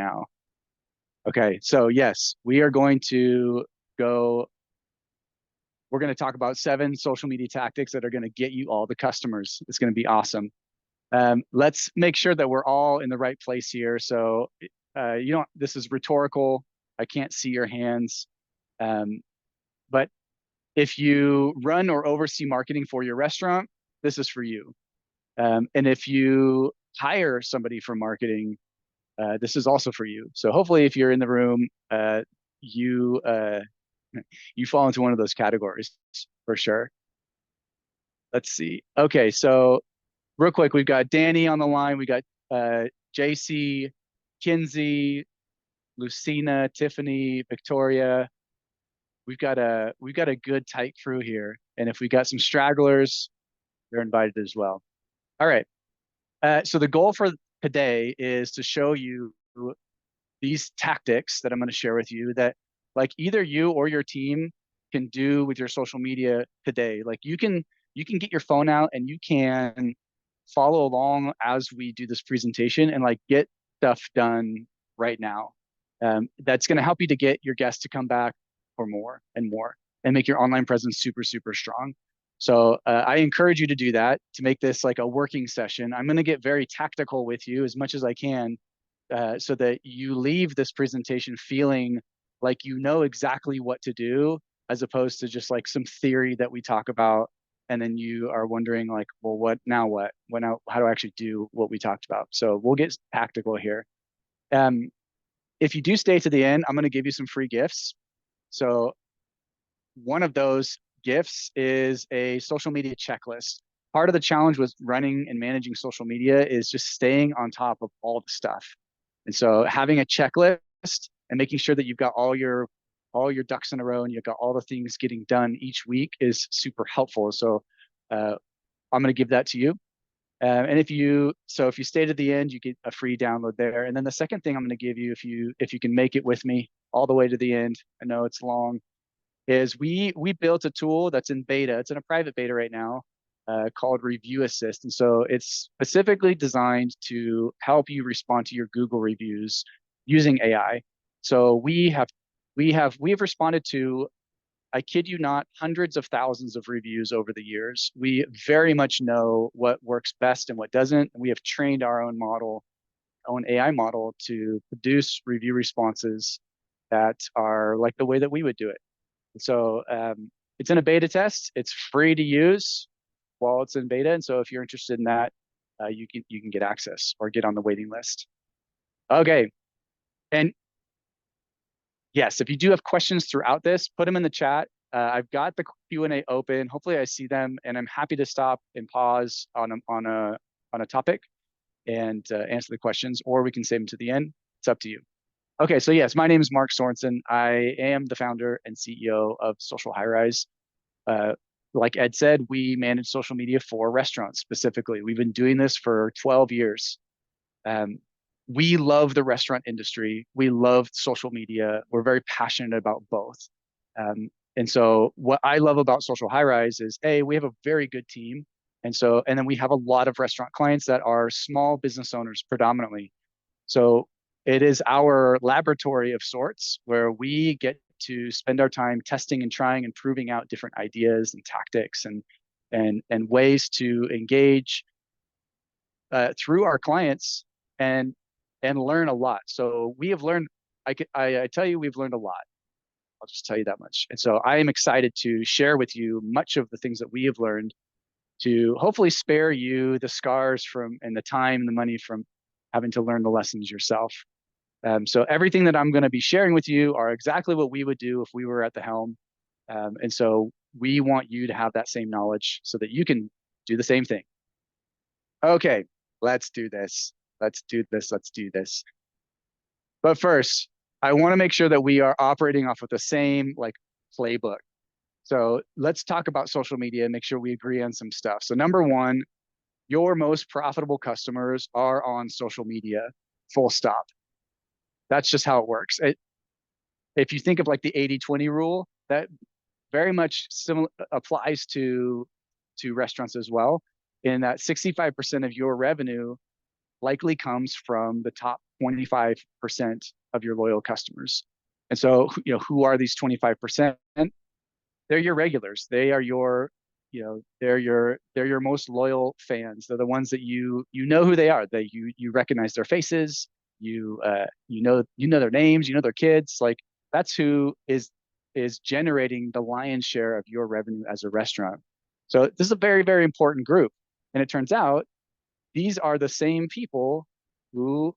now. Okay, so yes, go. We're going to talk about 7 social media tactics that are going to get you all the customers. It's going to be awesome. Let's make sure that we're all in the right place here. So, you don't. This is rhetorical. I can't see your hands, um, but if you run or oversee marketing for your restaurant, this is for you. And if you hire somebody for marketing, this is also for you. So hopefully, if you're in the room, you you fall into one of those categories for sure. Let's see. Okay, so real quick, we've got Danny on the line. We got JC, Kinsey, Lucina, Tiffany, Victoria. We've got a good tight crew here, and if we got some stragglers, they're invited as well. All right. So the goal for today is to show you these tactics that I'm going to share with you that like either you or your team can do with your social media today. Like you can get your phone out and you can follow along as we do this presentation and like get stuff done right now. That's going to help you to get your guests to come back for more and more and make your online presence super, super strong. So I encourage you to do that to make this like a working session. I'm going to get very tactical with you as much as I can so that you leave this presentation feeling like you know exactly what to do as opposed to just like some theory that we talk about and then you are wondering like, well, what now? How do I actually do what we talked about? So we'll get tactical here. Um, if you do stay to the end, I'm going to give you some free gifts. So one of those gifts is a social media checklist. Part of the challenge with running and managing social media is just staying on top of all the stuff. And so having a checklist and making sure that you've got all your ducks in a row and you've got all the things getting done each week is super helpful. So I'm going to give that to you. And if you stay to the end, you get a free download there. And then the second thing I'm going to give you, if you can make it with me all the way to the end, I know it's long, is we built a tool that's in beta. It's in a private beta right now, called Review Assist, and so it's specifically designed to help you respond to your Google reviews using AI. So we have responded to, I kid you not, hundreds of thousands of reviews over the years. We very much know what works best and what doesn't. We have trained our own AI model to produce review responses that are like the way that we would do it. So it's in a beta test. It's free to use while it's in beta. And so if you're interested in that, you can get access or get on the waiting list. Okay. And yes, if you do have questions throughout this, put them in the chat. I've got the Q&A open. Hopefully I see them and I'm happy to stop and pause on a topic and answer the questions, or we can save them to the end. It's up to you. Okay, so yes, my name is Mark Sorensen. I am the founder and CEO of Social High Rise. Like Ed said, we manage social media for restaurants specifically. We've been doing this for 12 years. Um, we love the restaurant industry. We love social media. We're very passionate about both. And so what I love about Social High Rise is we have a very good team. And then we have a lot of restaurant clients that are small business owners predominantly. So it is our laboratory of sorts where we get to spend our time testing and trying and proving out different ideas and tactics and ways to engage through our clients and learn a lot. So we have learned. I tell you, we've learned a lot. I'll just tell you that much. And so I am excited to share with you much of the things that we have learned to hopefully spare you the scars from and the time and the money from having to learn the lessons yourself. So everything that I'm going to be sharing with you are exactly what we would do if we were at the helm. And so we want you to have that same knowledge so that you can do the same thing. Okay, let's do this. Let's do this. Let's do this. But first, I want to make sure that we are operating off of the same like playbook. So let's talk about social media and make sure we agree on some stuff. So number one, your most profitable customers are on social media, full stop. That's just how it works. If you think of like the 80-20 rule, that very much similar applies to restaurants as well, in that 65% of your revenue likely comes from the top 25% of your loyal customers. And so, who are these 25%? They're your regulars. They are your, they're your most loyal fans. They're the ones that you know who they are. You recognize their faces. You know their names. You know their kids. Like that's who is generating the lion's share of your revenue as a restaurant. So this is a very, very important group. And it turns out these are the same people who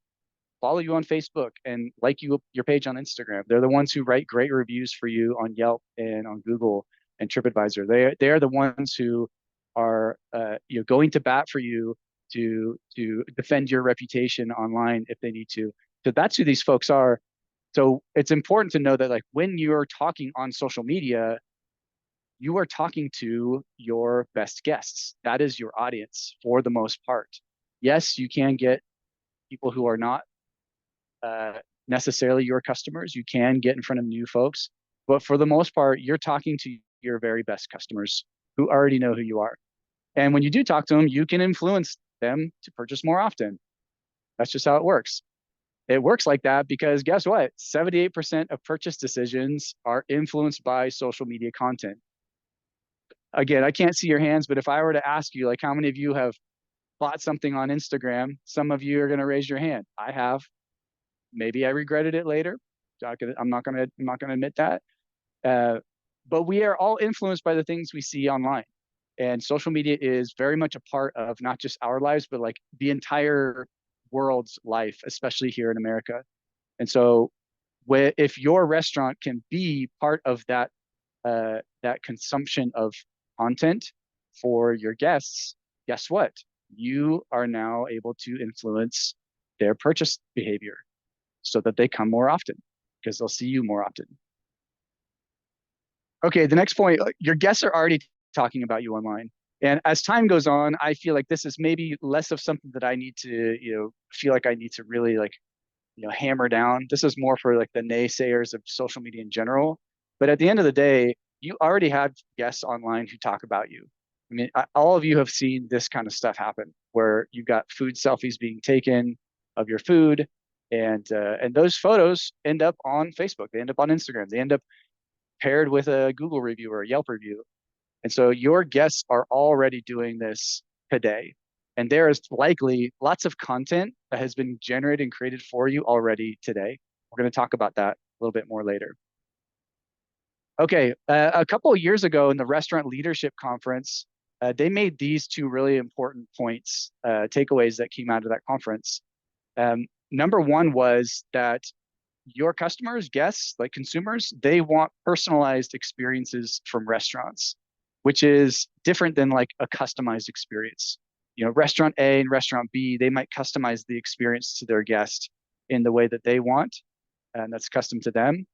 follow you on Facebook and like your page on Instagram. They're the ones who write great reviews for you on Yelp and on Google and TripAdvisor. They are the ones who are going to bat for you to defend your reputation online if they need to. So that's who these folks are. So it's important to know that like when you're talking on social media, you are talking to your best guests. That is your audience for the most part. Yes, you can get people who are not uh, necessarily your customers. You can get in front of new folks, but for the most part, you're talking to your very best customers who already know who you are. And when you do talk to them, you can influence them to purchase more often. That's just how it works. It works like that because guess what? 78% of purchase decisions are influenced by social media content. Again, I can't see your hands, but if I were to ask you, like, how many of you have bought something on Instagram? Some of you are going to raise your hand. I have. Maybe I regretted it later. I'm not gonna admit that. Uh, but we are all influenced by the things we see online, and social media is very much a part of not just our lives, but like the entire world's life, especially here in America. And so, if your restaurant can be part of that consumption of content for your guests, guess what? You are now able to influence their purchase behavior so that they come more often because they'll see you more often. Okay, the next point, your guests are already talking about you online. And as time goes on, I feel like this is maybe less of something that I need to, feel like I need to really like, hammer down. This is more for like the naysayers of social media in general. But at the end of the day, you already have guests online who talk about you. I mean, all of you have seen this kind of stuff happen where you've got food selfies being taken of your food, and those photos end up on Facebook. They end up on Instagram. They end up paired with a Google review or a Yelp review. And so your guests are already doing this today. And there is likely lots of content that has been generated and created for you already today. We're going to talk about that a little bit more later. Okay, a couple of years ago in the Restaurant Leadership Conference, they made these two really important points, takeaways that came out of that conference. Number one was that your customers, guests, like consumers, they want personalized experiences from restaurants, which is different than like a customized experience. Restaurant A and restaurant B, they might customize the experience to their guest in the way that they want, and that's custom to them.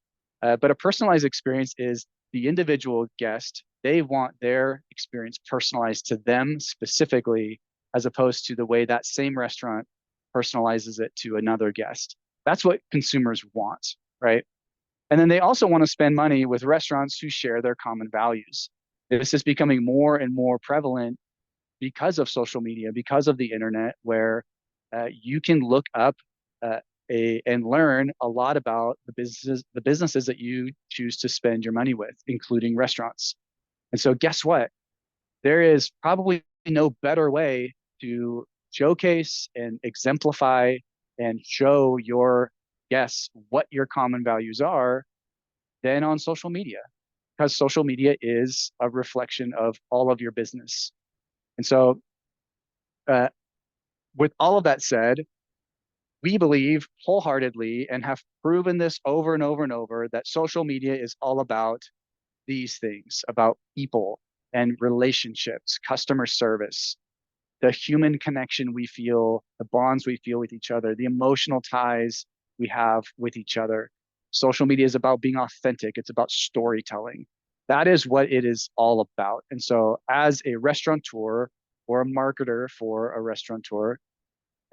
But a personalized experience is the individual guest. They want their experience personalized to them specifically, as opposed to the way that same restaurant personalizes it to another guest. That's what consumers want, right? And then they also want to spend money with restaurants who share their common values. This is becoming more and more prevalent because of social media, because of the internet, where you can look up and learn a lot about the businesses that you choose to spend your money with, including restaurants. And so, guess what? There is probably no better way to showcase and exemplify and show your guests what your common values are than on social media, because social media is a reflection of all of your business. And so, uh, with all of that said, we believe wholeheartedly and have proven this over and over and over that social media is all about these things, about people and relationships, customer service, the human connection we feel, the bonds we feel with each other, the emotional ties we have with each other. Social media is about being authentic. It's about storytelling. That is what it is all about. And so as a restaurateur or a marketer for a restaurateur,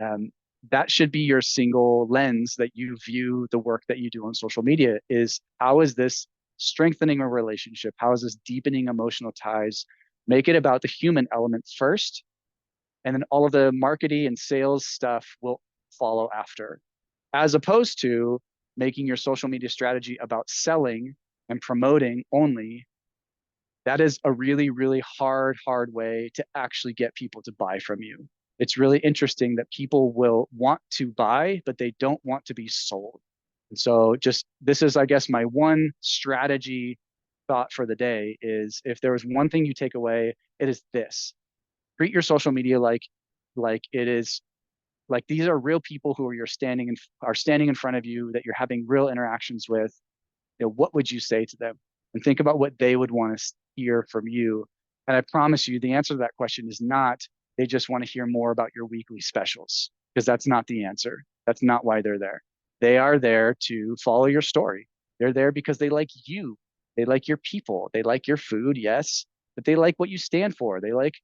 um, that should be your single lens that you view the work that you do on social media is how is this strengthening a relationship? How is this deepening emotional ties? Make it about the human element first, and then all of the marketing and sales stuff will follow after. as opposed to making your social media strategy about selling and promoting only. That is a really, really hard way to actually get people to buy from you. It's really interesting that people will want to buy, but they don't want to be sold. And so just this is, I guess, my one strategy thought for the day is if there was one thing you take away, it is this. Treat your social media like it is like these are real people who are standing in front of you that you're having real interactions with. What would you say to them? And think about what they would want to hear from you. And I promise you, the answer to that question is not they just want to hear more about your weekly specials, because that's not the answer. That's not why they're there. They are there to follow your story. They're there because they like you. They like your people. They like your food, yes, but they like what you stand for. They like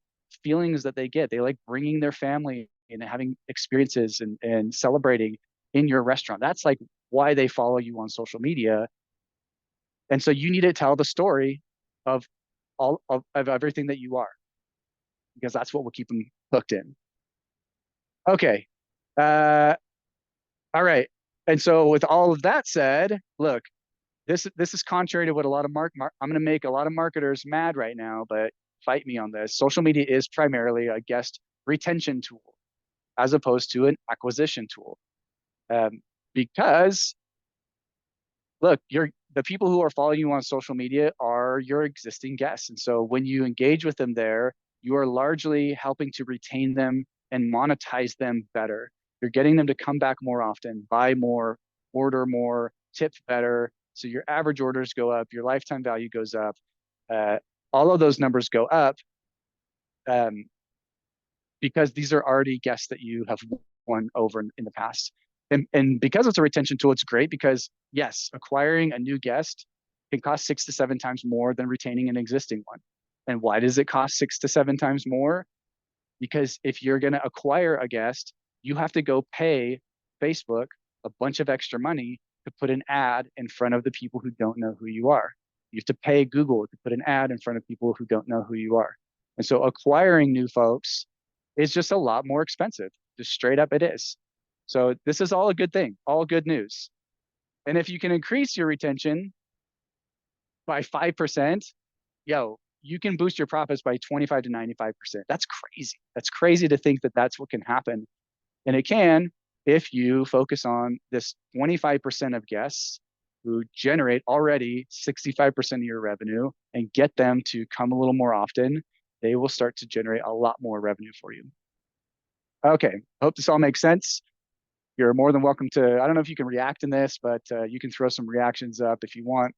feelings that they get. They like bringing their family and having experiences and celebrating in your restaurant. That's like why they follow you on social media. And so you need to tell the story of of everything that you are, because that's what will keep them hooked in. Okay. Uh, all right. And so with all of that said, look, this is contrary to what a lot of I'm going to make a lot of marketers mad right now, but fight me on this. Social media is primarily a guest retention tool as opposed to an acquisition tool. Um, because look, the people who are following you on social media are your existing guests. And so when you engage with them there, you are largely helping to retain them and monetize them better. You're getting them to come back more often, buy more, order more, tip better. So your average orders go up, your lifetime value goes up. Uh, all of those numbers go up um, because these are already guests that you have won over in the past. And because it's a retention tool, it's great because yes, acquiring a new guest can cost 6 to 7 times more than retaining an existing one. And why does it cost 6 to 7 times more? Because if you're going to acquire a guest, you have to go pay Facebook a bunch of extra money to put an ad in front of the people who don't know who you are. You have to pay Google to put an ad in front of people who don't know who you are. And so acquiring new folks is just a lot more expensive. Just straight up, it is. So this is all a good thing, all good news. And if you can increase your retention by 5%, yo, you can boost your profits by 25 to 95%. That's crazy. That's crazy to think that that's what can happen. And it can if you focus on this 25% of guests who generate already 65% of your revenue and get them to come a little more often. They will start to generate a lot more revenue for you. Okay, hope this all makes sense. You're more than welcome to, I don't know if you can react in this, but you can throw some reactions up if you want.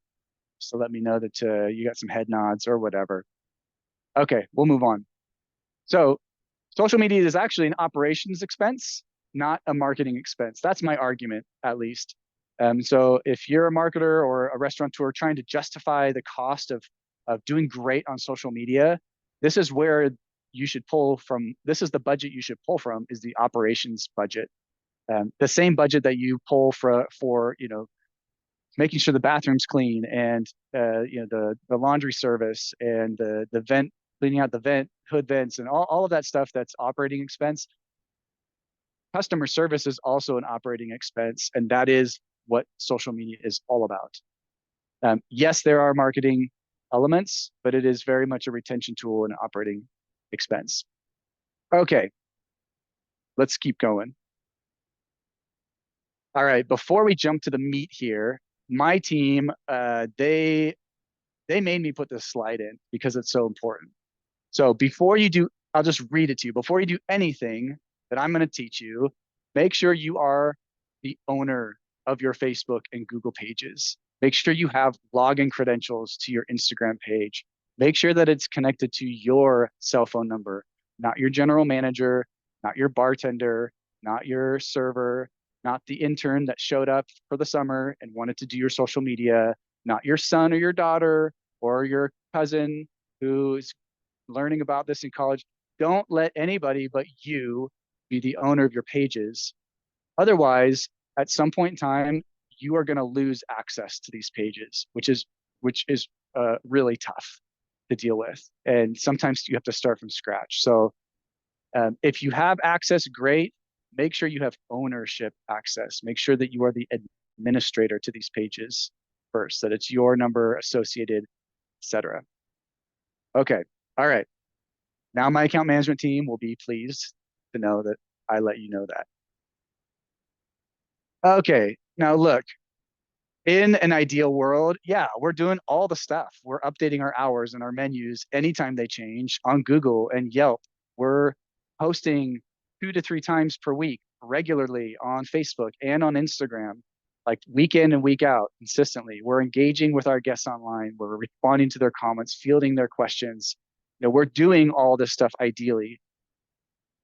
So let me know that you got some head nods or whatever. Okay, we'll move on. So social media is actually an operations expense, not a marketing expense. That's my argument, at least. So if you're a marketer or a restaurateur trying to justify the cost of doing great on social media, this is where you should pull from. This is the budget you should pull from, is the operations budget. The same budget that you pull for making sure the bathroom's clean and the laundry service and the vent, cleaning out the hood vents and all of that stuff that's operating expense. Customer service is also an operating expense, and that is what social media is all about. Yes, there are marketing elements, but it is very much a retention tool and an operating expense. Okay, let's keep going. All right, before we jump to the meat here, my team, they made me put this slide in because it's so important. So before you do, I'll just read it to you. Before you do anything that I'm going to teach you, make sure you are the owner of your Facebook and Google pages. Make sure you have login credentials to your Instagram page. Make sure that it's connected to your cell phone number, not your general manager, not your bartender, not your server, not the intern that showed up for the summer and wanted to do your social media, not your son or your daughter or your cousin who's learning about this in college. Don't let anybody but you be the owner of your pages. Otherwise, at some point in time, you are going to lose access to these pages, which is really tough to deal with. And sometimes you have to start from scratch. So if you have access, great. make sure you have ownership access. Make sure that you are the administrator to these pages first, that it's your number associated, etc. Okay. All right. Now my account management team will be pleased to know that I let you know that. Okay. Now look, in an ideal world, yeah, we're doing all the stuff. We're updating our hours and our menus anytime they change on Google and Yelp. We're posting 2 to 3 times per week regularly on Facebook and on Instagram, like week in and week out consistently. We're engaging with our guests online. We're responding to their comments, fielding their questions. We're doing all this stuff ideally.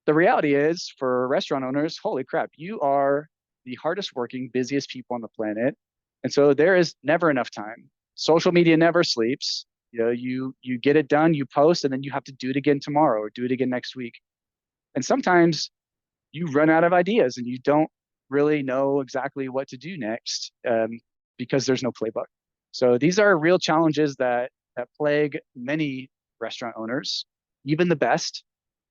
The reality is, for restaurant owners, holy crap, you are the hardest working, busiest people on the planet. And so there is never enough time. Social media never sleeps. You get it done, you post, and then you have to do it again tomorrow or do it again next week. And sometimes you run out of ideas and you don't really know exactly what to do next, because there's no playbook. So these are real challenges that plague many restaurant owners, even the best.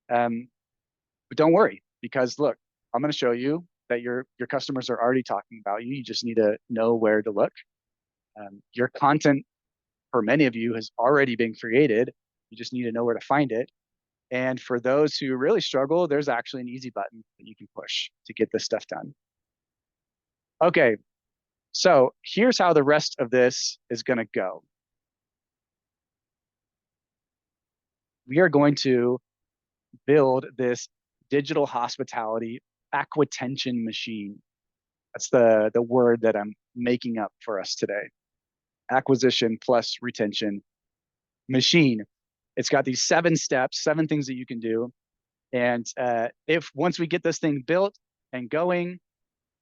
But don't worry, because look, I'm going to show you that your customers are already talking about you. You just need to know where to look. Your content for many of you has already been created. You just need to know where to find it. And for those who really struggle, there's actually an easy button that you can push to get this stuff done. Okay, so here's how the rest of this is going to go. We are going to build this digital hospitality acquisition machine. That's the word that I'm making up for us today. Acquisition plus retention machine. It's got these 7 steps, 7 things that you can do. And if once we get this thing built and going,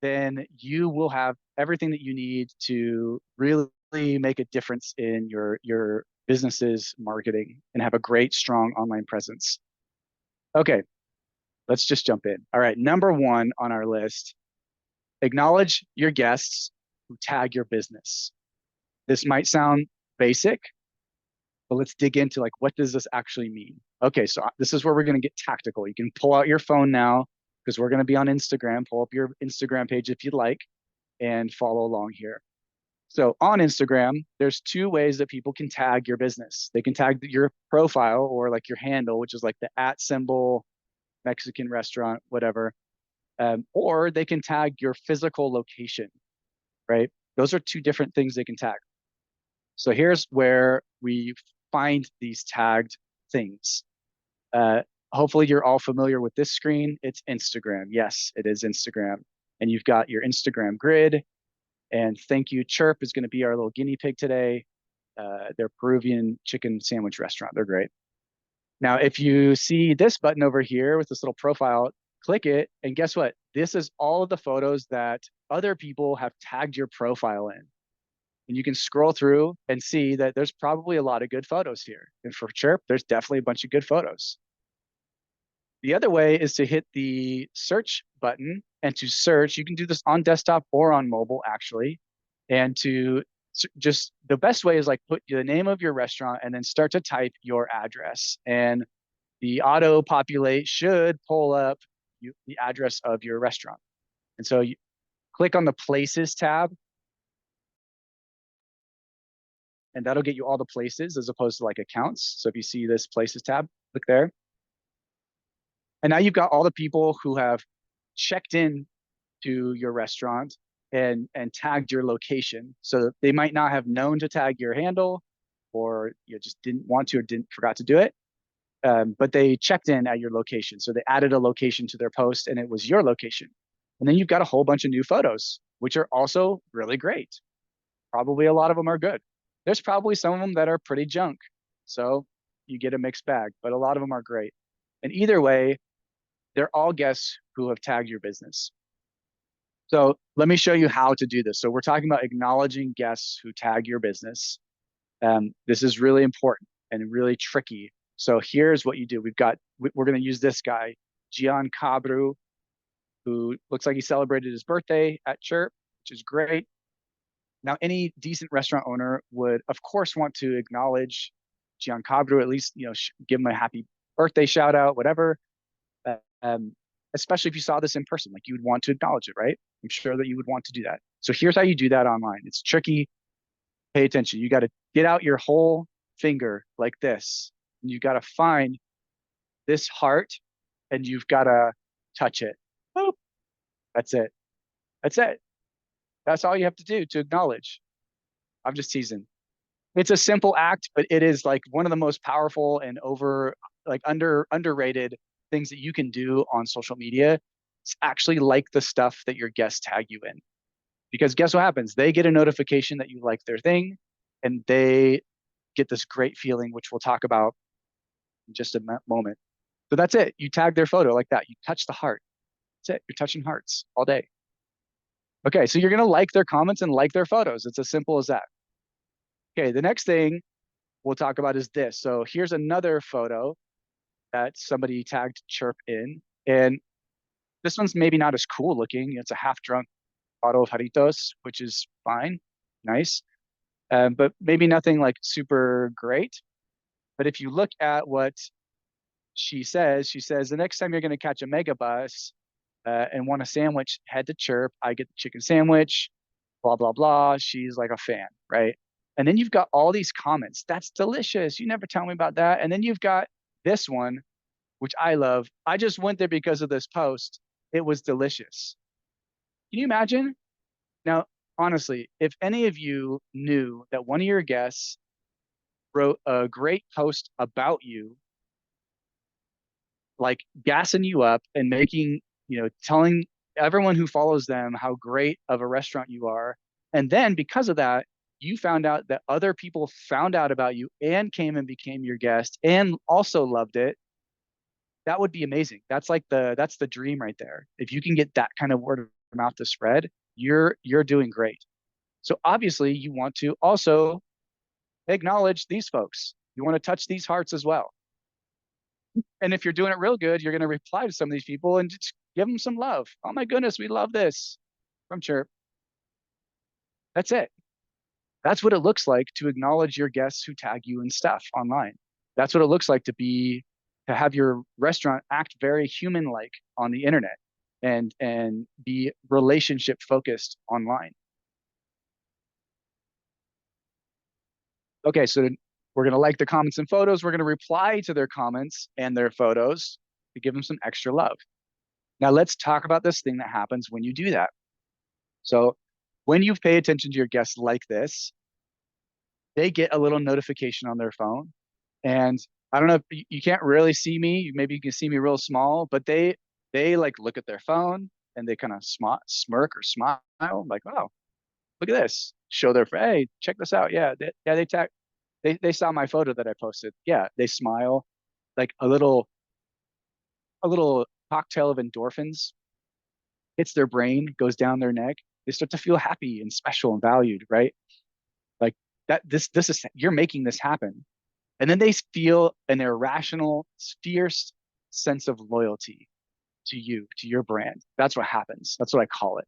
then you will have everything that you need to really make a difference in your business's marketing and have a great, strong online presence. Okay, let's just jump in. All right, number 1 on our list, acknowledge your guests who tag your business. This might sound basic, but let's dig into like, what does this actually mean? Okay, so this is where we're going to get tactical. You can pull out your phone now because we're going to be on Instagram. Pull up your Instagram page if you'd like and follow along here. So on Instagram, there's 2 ways that people can tag your business. They can tag your profile or like your handle, which is like the @ symbol, Mexican restaurant, whatever. Or they can tag your physical location, right? Those are 2 different things they can tag. So here's where we find these tagged things. Hopefully you're all familiar with this screen. It's Instagram. Yes, it is Instagram. And you've got your Instagram grid. And thank you, Chirp is going to be our little guinea pig today. They're Peruvian chicken sandwich restaurant. They're great. Now, if you see this button over here with this little profile, click it. And guess what? This is all of the photos that other people have tagged your profile in. And you can scroll through and see that there's probably a lot of good photos here. And for Chirp, there's definitely a bunch of good photos. The other way is to hit the search button and to search. You can do this on desktop or on mobile, actually. And to just, the best way is like put the name of your restaurant and then start to type your address. And the auto populate should pull up the address of your restaurant. And so you click on the Places tab, and that'll get you all the places as opposed to like accounts. So if you see this Places tab, click there. And now you've got all the people who have checked in to your restaurant and tagged your location. So they might not have known to tag your handle, or you just didn't want to or forgot to do it. But they checked in at your location. So they added a location to their post and it was your location. And then you've got a whole bunch of new photos, which are also really great. Probably a lot of them are good. There's probably some of them that are pretty junk. So you get a mixed bag, but a lot of them are great. And either way, they're all guests who have tagged your business. So let me show you how to do this. So we're talking about acknowledging guests who tag your business. This is really important and really tricky. So here's what you do. We're going to use this guy, Gian Cabru, who looks like he celebrated his birthday at Chirp, which is great. Now, any decent restaurant owner would, of course, want to acknowledge Gian Cabru, at least, give him a happy birthday shout out, whatever. especially if you saw this in person, like you would want to acknowledge it, right? I'm sure that you would want to do that. So here's how you do that online. It's tricky. Pay attention. You got to get out your whole finger like this. And you got to find this heart and you've got to touch it. Boop. That's it. That's it. That's all you have to do to acknowledge. I'm just teasing. It's a simple act, but it is like one of the most powerful and underrated things that you can do on social media. It's actually like the stuff that your guests tag you in. Because guess what happens? They get a notification that you like their thing and they get this great feeling, which we'll talk about in just a moment. So that's it. You tag their photo like that. You touch the heart. That's it. You're touching hearts all day. Okay, so you're going to like their comments and like their photos. It's as simple as that. Okay, the next thing we'll talk about is this. So here's another photo that somebody tagged Chirp in. And this one's maybe not as cool looking. It's a half drunk bottle of Jaritos, which is fine, nice. But maybe nothing like super great. But if you look at what she says, the next time you're going to catch a mega bus and want a sandwich, head to Chirp. I get the chicken sandwich, blah, blah, blah. She's like a fan, right? And then you've got all these comments. That's delicious. You never tell me about that. And then you've got this one, which I love. I just went there because of this post. It was delicious. Can you imagine? Now, honestly, if any of you knew that one of your guests wrote a great post about you, like gassing you up and making, telling everyone who follows them how great of a restaurant you are. And then because of that, you found out that other people found out about you and came and became your guest and also loved it. That would be amazing. That's the dream right there. If you can get that kind of word of mouth to spread, you're doing great. So obviously you want to also acknowledge these folks. You want to touch these hearts as well. And if you're doing it real good, you're going to reply to some of these people and just give them some love. Oh my goodness, we love this from Chirp. That's it. That's what it looks like to acknowledge your guests who tag you and stuff online. That's what it looks like to have your restaurant act very human-like on the internet and be relationship focused online. Okay, so we're going to like the comments and photos. We're going to reply to their comments and their photos to give them some extra love. Now let's talk about this thing that happens when you do that. So when you pay attention to your guests like this, they get a little notification on their phone. And I don't know if you can't really see me. Maybe you can see me real small, but they like look at their phone and they kind of smirk or smile like, oh, look at this. Show their, hey, check this out. Yeah, they saw my photo that I posted. Yeah, they smile, like a little cocktail of endorphins hits their brain, goes down their neck. They start to feel happy and special and valued, right? Like that. This is you're making this happen, and then they feel an irrational, fierce sense of loyalty to you, to your brand. That's what happens. That's what I call it,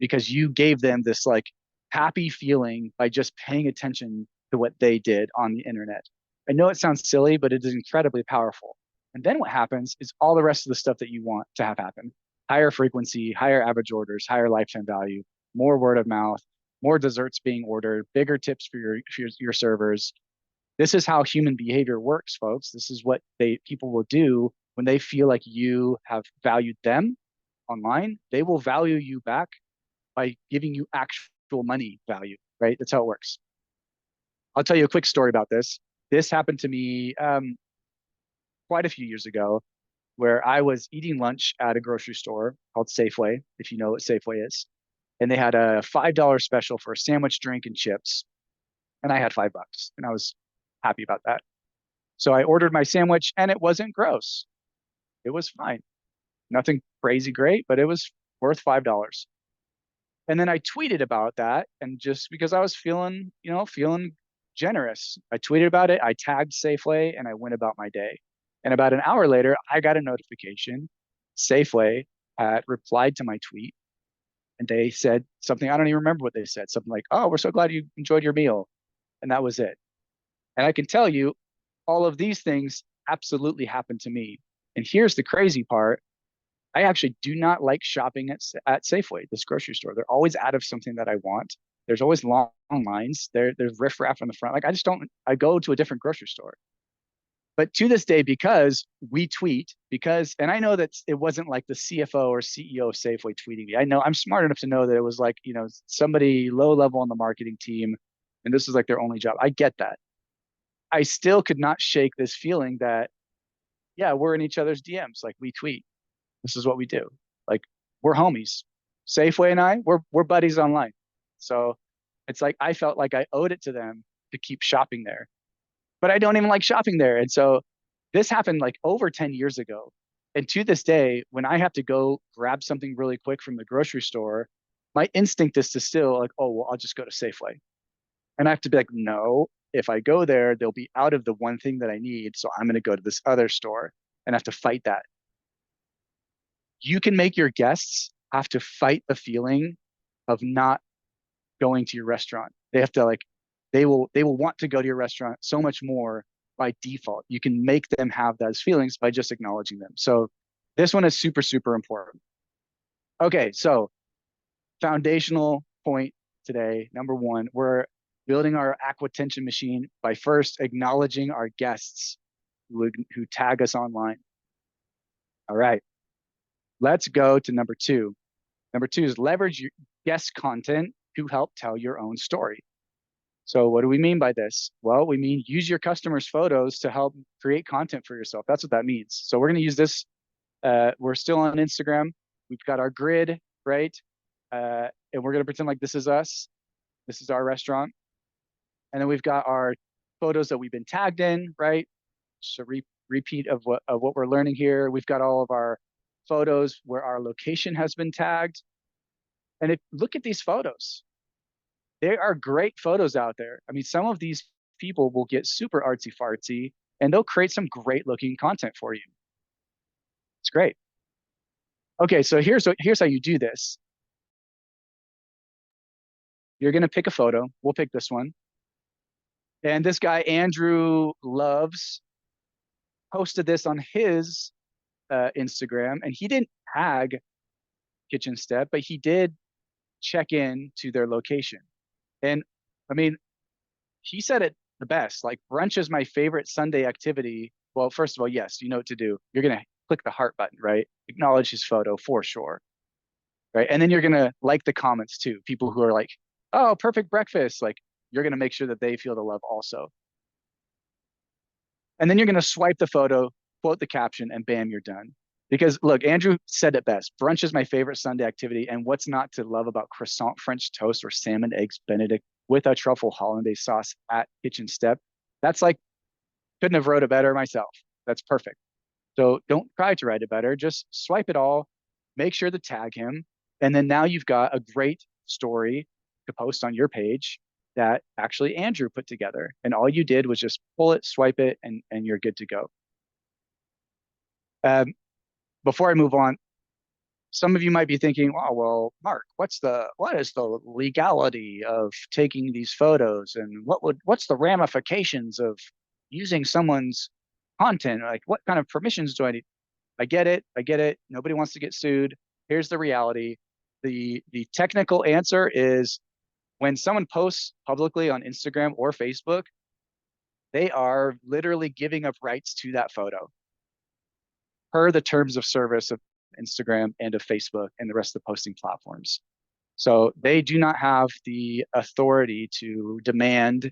because you gave them this like happy feeling by just paying attention to what they did on the internet. I know it sounds silly, but it is incredibly powerful. And then what happens is all the rest of the stuff that you want to have happen: higher frequency, higher average orders, higher lifetime value, more word of mouth, more desserts being ordered, bigger tips for your servers. This is how human behavior works, folks. This is what people will do when they feel like you have valued them online. They will value you back by giving you actual money value, right? That's how it works. I'll tell you a quick story about this. This happened to me quite a few years ago, where I was eating lunch at a grocery store called Safeway, if you know what Safeway is. And they had a $5 special for a sandwich, drink, and chips. And I had $5, and I was happy about that. So I ordered my sandwich, and it wasn't gross. It was fine. Nothing crazy great, but it was worth $5. And then I tweeted about that, and just because I was feeling generous, I tweeted about it. I tagged Safeway, and I went about my day. And about an hour later, I got a notification. Safeway had replied to my tweet, and they said something. I don't even remember what they said. Something like, "Oh, we're so glad you enjoyed your meal," and that was it. And I can tell you, all of these things absolutely happened to me. And here's the crazy part: I actually do not like shopping at Safeway, this grocery store. They're always out of something that I want. There's always long lines. There's riffraff in the front. Like I just don't. I go to a different grocery store. But to this day, because we tweet, because and I know that it wasn't like the CFO or CEO of Safeway tweeting me. I know I'm smart enough to know that it was like somebody low level on the marketing team, and this is like their only job. I get that. I still could not shake this feeling that yeah, we're in each other's DMs. Like we tweet. This is what we do. Like we're homies. Safeway and we're buddies online. So it's like I felt like I owed it to them to keep shopping there. But I don't even like shopping there. And so this happened like over 10 years ago. And to this day, when I have to go grab something really quick from the grocery store, my instinct is to still like, oh, well, I'll just go to Safeway. And I have to be like, no, if I go there, they'll be out of the one thing that I need. So I'm going to go to this other store and have to fight that. You can make your guests have to fight the feeling of not going to your restaurant. They have to like they will want to go to your restaurant so much more by default. You can make them have those feelings by just acknowledging them. So this one is super, super important. Okay, so foundational point today. Number one, we're building our aquatention machine by first acknowledging our guests who tag us online. All right, let's go to number two. Number two is leverage your guest content to help tell your own story. So what do we mean by this? Well, we mean use your customers' photos to help create content for yourself. That's what that means. So we're going to use this. We're still on Instagram. We've got our grid, right? And we're going to pretend like this is us. This is our restaurant. And then we've got our photos that we've been tagged in, right? So repeat of what we're learning here. We've got all of our photos where our location has been tagged. And look at these photos. There are great photos out there. I mean, some of these people will get super artsy fartsy and they'll create some great looking content for you. It's great. Okay, so here's how you do this. You're gonna pick a photo. We'll pick this one. And this guy, Andrew Loves, posted this on his Instagram, and he didn't tag Kitchen Step, but he did check in to their location. And I mean, he said it the best. Like brunch is my favorite Sunday activity. Well, first of all, yes, you know what to do. You're gonna click the heart button, right? Acknowledge his photo for sure, right? And then you're gonna like the comments too. People who are like, "Oh, perfect breakfast!" Like you're gonna make sure that they feel the love also. And then you're gonna swipe the photo, quote the caption, and bam, you're done. Because look, Andrew said it best. Brunch is my favorite Sunday activity, and what's not to love about croissant French toast or salmon eggs Benedict with a truffle hollandaise sauce at Kitchen Step? That's like couldn't have wrote it better myself. That's perfect. So don't try to write it better. Just swipe it all, make sure to tag him, and then now you've got a great story to post on your page that actually Andrew put together. And all you did was just pull it, swipe it, and you're good to go. Um, before I move on, some of you might be thinking, oh, well, Mark, what is the legality of taking these photos and what's the ramifications of using someone's content? Like what kind of permissions do I need? I get it. I get it. Nobody wants to get sued. Here's the reality. The technical answer is when someone posts publicly on Instagram or Facebook, they are literally giving up rights to that photo per the terms of service of Instagram and of Facebook and the rest of the posting platforms. So they do not have the authority to demand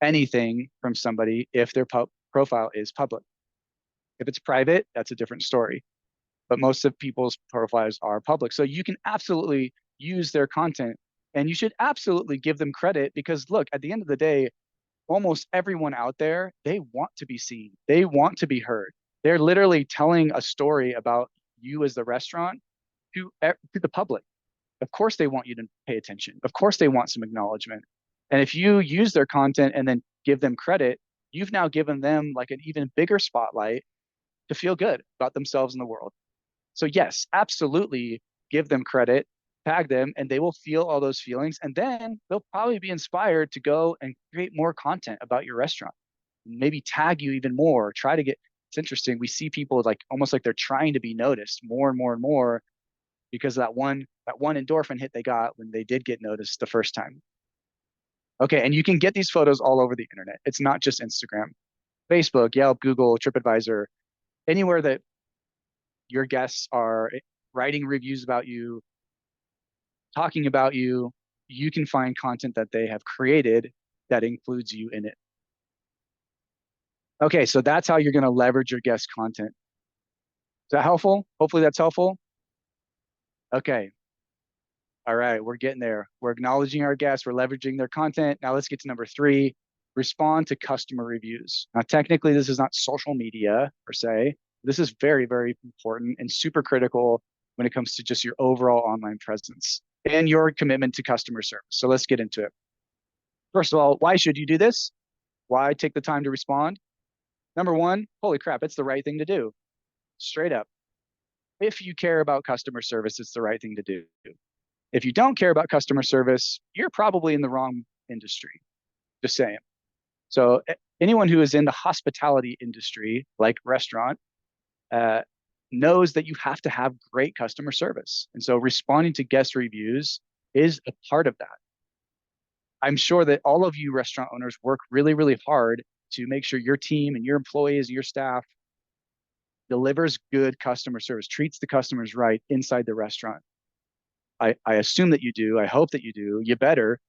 anything from somebody if their profile is public. If it's private, that's a different story. But most of people's profiles are public. So you can absolutely use their content and you should absolutely give them credit because look, at the end of the day, almost everyone out there, they want to be seen. They want to be heard. They're literally telling a story about you as the restaurant to the public. Of course they want you to pay attention. Of course they want some acknowledgement. And if you use their content and then give them credit, you've now given them like an even bigger spotlight to feel good about themselves in the world. So yes, absolutely give them credit, tag them, and they will feel all those feelings. And then they'll probably be inspired to go and create more content about your restaurant. Maybe tag you even more, try to get it's interesting. We see people like almost like they're trying to be noticed more and more and more because that one endorphin hit they got when they did get noticed the first time. Okay, and you can get these photos all over the internet. It's not just Instagram, Facebook, Yelp, Google, TripAdvisor, anywhere that your guests are writing reviews about you, talking about you, you can find content that they have created that includes you in it. Okay, so that's how you're going to leverage your guest content. Is that helpful? Hopefully that's helpful. Okay. All right, we're getting there. We're acknowledging our guests, we're leveraging their content. Now let's get to number three, respond to customer reviews. Now, technically, this is not social media per se. This is very, very important and super critical when it comes to just your overall online presence and your commitment to customer service. So let's get into it. First of all, why should you do this? Why take the time to respond? Number one, holy crap, it's the right thing to do. Straight up. If you care about customer service, it's the right thing to do. If you don't care about customer service, you're probably in the wrong industry. Just saying. So anyone who is in the hospitality industry, like restaurant, uh, knows that you have to have great customer service. And so responding to guest reviews is a part of that. I'm sure that all of you restaurant owners work really, really hard to make sure your team and your employees, your staff delivers good customer service, treats the customers right inside the restaurant. I assume that you do. I hope that you do. You better.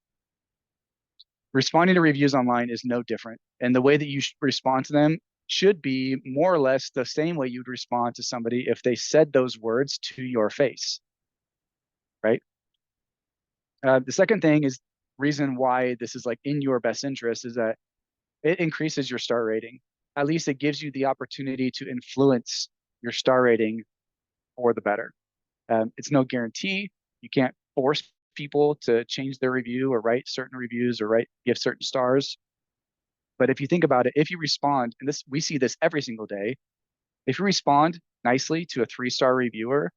Responding to reviews online is no different. And the way that you respond to them should be more or less the same way you'd respond to somebody if they said those words to your face, right? The second thing is reason why this is like in your best interest is that it increases your star rating. At least it gives you the opportunity to influence your star rating for the better. It's no guarantee. You can't force people to change their review or write certain reviews or give certain stars. But if you think about it, if you respond, and we see this every single day, if you respond nicely to a 3-star reviewer,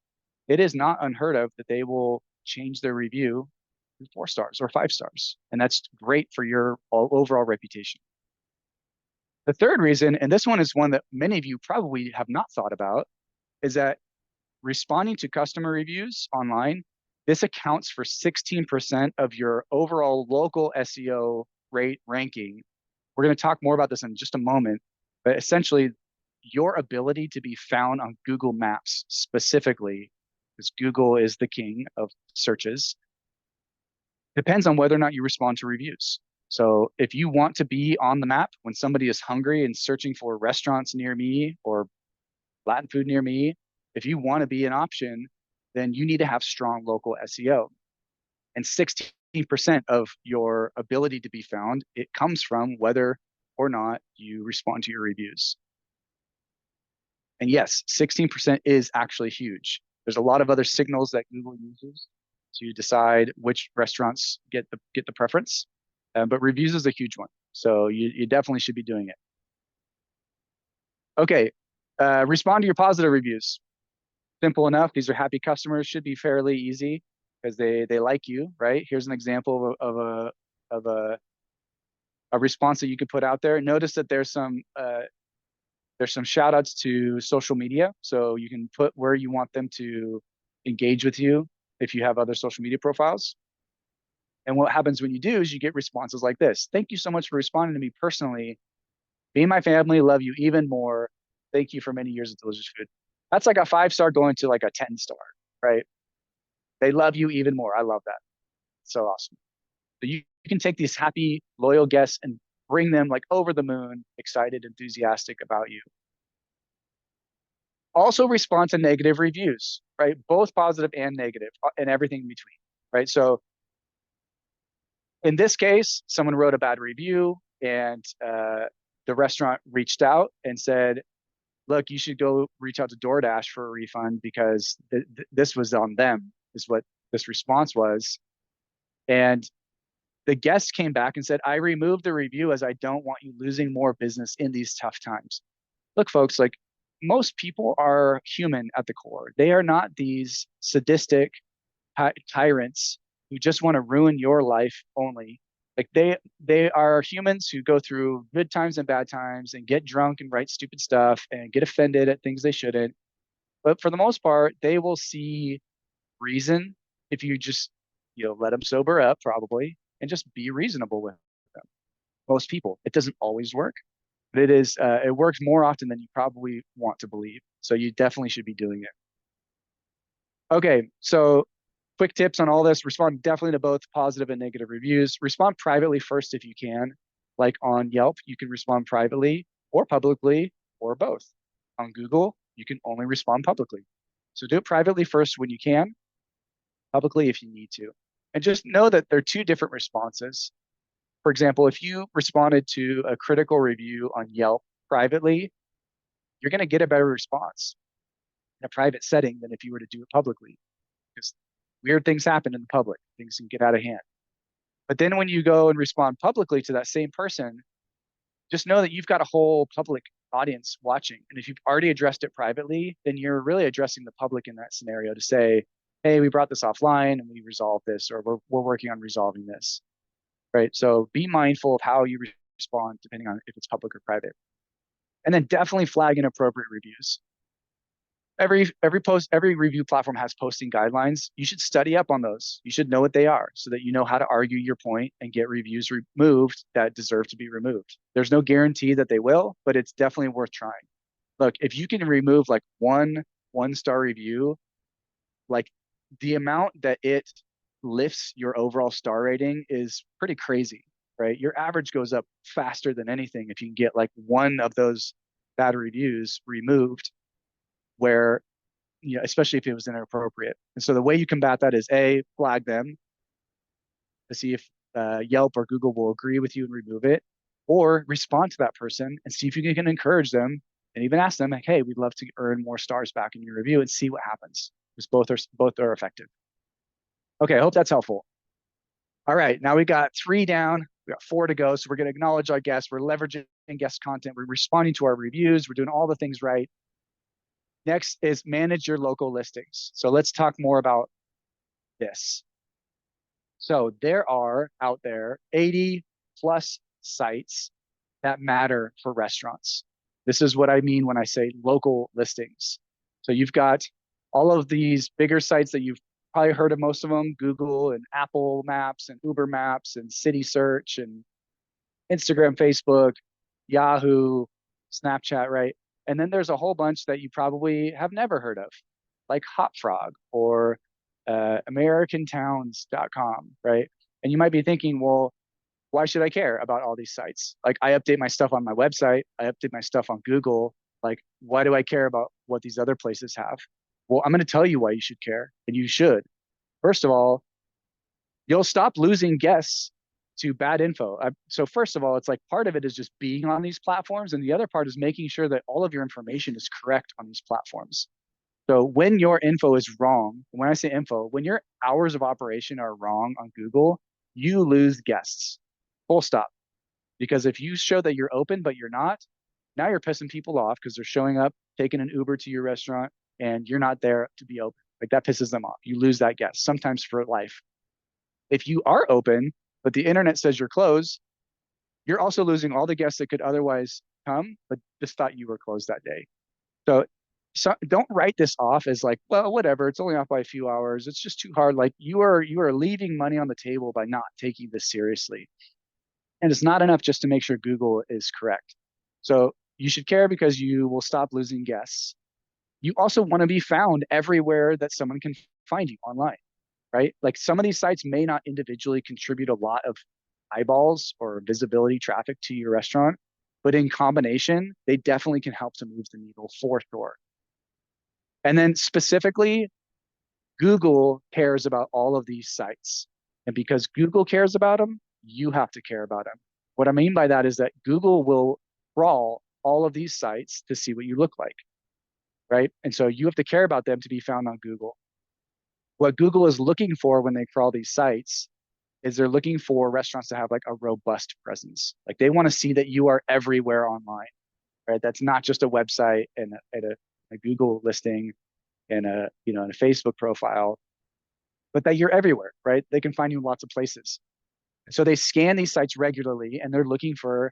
it is not unheard of that they will change their review to 4 stars or 5 stars. And that's great for your overall reputation. The third reason, and this one is one that many of you probably have not thought about, is that responding to customer reviews online, this accounts for 16% of your overall local SEO rate ranking. We're going to talk more about this in just a moment, but essentially your ability to be found on Google Maps specifically, because Google is the king of searches, depends on whether or not you respond to reviews. So if you want to be on the map when somebody is hungry and searching for restaurants near me or Latin food near me, if you want to be an option, then you need to have strong local SEO. And 16% of your ability to be found, it comes from whether or not you respond to your reviews. And yes, 16% is actually huge. There's a lot of other signals that Google uses to decide which restaurants get the preference, but reviews is a huge one. So you definitely should be doing it. Okay, respond to your positive reviews. Simple enough. These are happy customers. Should be fairly easy because they like you, right? Here's an example of a response that you could put out there. Notice that there's some shout outs to social media. So you can put where you want them to engage with you if you have other social media profiles. And what happens when you do is you get responses like this. Thank you so much for responding to me personally. Me and my family love you even more. Thank you for many years of delicious food. That's like a 5-star going to like a 10-star, right? They love you even more. I love that. So awesome. So you can take these happy, loyal guests and bring them like over the moon, excited, enthusiastic about you. Also respond to negative reviews, right? Both positive and negative and everything in between, right? So in this case, someone wrote a bad review and the restaurant reached out and said, look, you should go reach out to DoorDash for a refund because this was on them, is what this response was. And the guest came back and said, I removed the review as I don't want you losing more business in these tough times. Look, folks, like most people are human at the core. They are not these sadistic tyrants who just want to ruin your life only. Like they are humans who go through good times and bad times and get drunk and write stupid stuff and get offended at things they shouldn't. But for the most part, they will see reason if you just, let them sober up probably and just be reasonable with them. Most people, it doesn't always work, but it works more often than you probably want to believe. So you definitely should be doing it. Okay, so quick tips on all this. Respond definitely to both positive and negative reviews. Respond privately first if you can. Like on Yelp, you can respond privately or publicly or both. On Google, you can only respond publicly. So do it privately first when you can, publicly if you need to. And just know that there are two different responses. For example, if you responded to a critical review on Yelp privately, you're going to get a better response in a private setting than if you were to do it publicly, because weird things happen in the public. Things can get out of hand. But then when you go and respond publicly to that same person, just know that you've got a whole public audience watching. And if you've already addressed it privately, then you're really addressing the public in that scenario to say, hey, we brought this offline and we resolved this, or we're working on resolving this. Right. So be mindful of how you respond depending on if it's public or private. And then definitely flag inappropriate reviews. Every review platform has posting guidelines. You should study up on those. You should know what they are so that you know how to argue your point and get reviews removed that deserve to be removed. There's no guarantee that they will, but it's definitely worth trying. Look, if you can remove like one star review, like the amount that it lifts your overall star rating is pretty crazy, right? Your average goes up faster than anything if you can get like one of those bad reviews removed, where, especially if it was inappropriate. And so the way you combat that is A, flag them to see if Yelp or Google will agree with you and remove it, or respond to that person and see if you can encourage them and even ask them like, hey, we'd love to earn more stars back in your review, and see what happens, because both are effective. Okay, I hope that's helpful. All right, now we got 3 down. We got 4 to go. So we're going to acknowledge our guests. We're leveraging guest content. We're responding to our reviews. We're doing all the things right. Next is manage your local listings. So let's talk more about this. So there are out there 80 plus sites that matter for restaurants. This is what I mean when I say local listings. So you've got all of these bigger sites that you've probably heard of, most of them: Google and Apple Maps and Uber Maps and City Search and Instagram, Facebook, Yahoo, Snapchat, right? And then there's a whole bunch that you probably have never heard of, like Hopfrog or AmericanTowns.com, right? And you might be thinking, well, why should I care about all these sites? Like, I update my stuff on my website, I update my stuff on Google. Like, why do I care about what these other places have? Well, I'm going to tell you why you should care, and you should. First of all, you'll stop losing guests to bad info. So first of all, it's like part of it is just being on these platforms, and the other part is making sure that all of your information is correct on these platforms. So when your info is wrong, when I say info, when your hours of operation are wrong on Google, you lose guests. Full stop. Because if you show that you're open but you're not, now you're pissing people off because they're showing up, taking an Uber to your restaurant, and you're not there to be open. Like, that pisses them off. You lose that guest, sometimes for life. If you are open, but the internet says you're closed, you're also losing all the guests that could otherwise come, but just thought you were closed that day. So don't write this off as like, well, whatever, it's only off by a few hours, it's just too hard. Like, you are leaving money on the table by not taking this seriously. And it's not enough just to make sure Google is correct. So you should care because you will stop losing guests. You also want to be found everywhere that someone can find you online, right? Like, some of these sites may not individually contribute a lot of eyeballs or visibility traffic to your restaurant, but in combination, they definitely can help to move the needle for sure. And then specifically, Google cares about all of these sites. And because Google cares about them, you have to care about them. What I mean by that is that Google will crawl all of these sites to see what you look like, right? And so you have to care about them to be found on Google. What Google is looking for when they crawl these sites is they're looking for restaurants to have like a robust presence. Like, they want to see that you are everywhere online, right? That's not just a website and a Google listing and a Facebook profile, but that you're everywhere, right? They can find you in lots of places. So they scan these sites regularly and they're looking for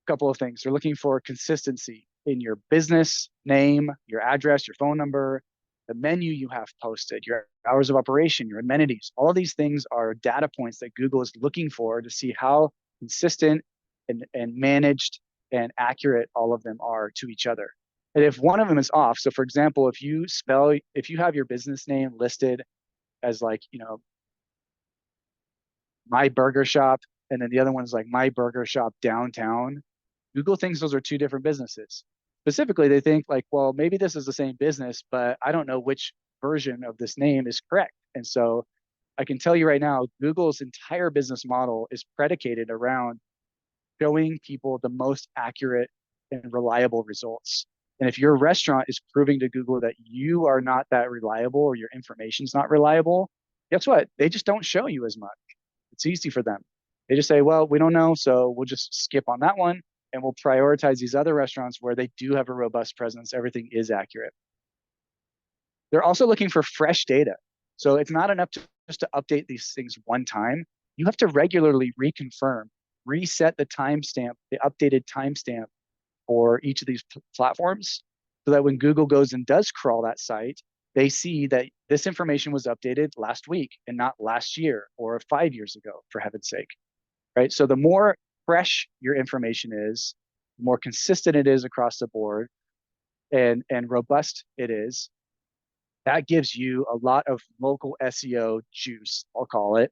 couple of things. They're looking for consistency in your business name, your address, your phone number, the menu you have posted, your hours of operation, your amenities. All of these things are data points that Google is looking for to see how consistent and managed and accurate all of them are to each other. And if one of them is off, so for example, if you have your business name listed as like, my burger shop, and then the other one is like my burger shop downtown, Google thinks those are two different businesses. Specifically, they think like, well, maybe this is the same business, but I don't know which version of this name is correct. And so I can tell you right now, Google's entire business model is predicated around showing people the most accurate and reliable results. And if your restaurant is proving to Google that you are not that reliable or your information's not reliable, guess what? They just don't show you as much. It's easy for them. They just say, well, we don't know, so we'll just skip on that one and we'll prioritize these other restaurants where they do have a robust presence. Everything is accurate. They're also looking for fresh data. So it's not enough to just to update these things one time. You have to regularly reconfirm, reset the timestamp, the updated timestamp for each of these platforms so that when Google goes and does crawl that site, they see that this information was updated last week and not last year or 5 years ago, for heaven's sake, right? So the more fresh your information is, the more consistent it is across the board and robust it is, that gives you a lot of local SEO juice, I'll call it,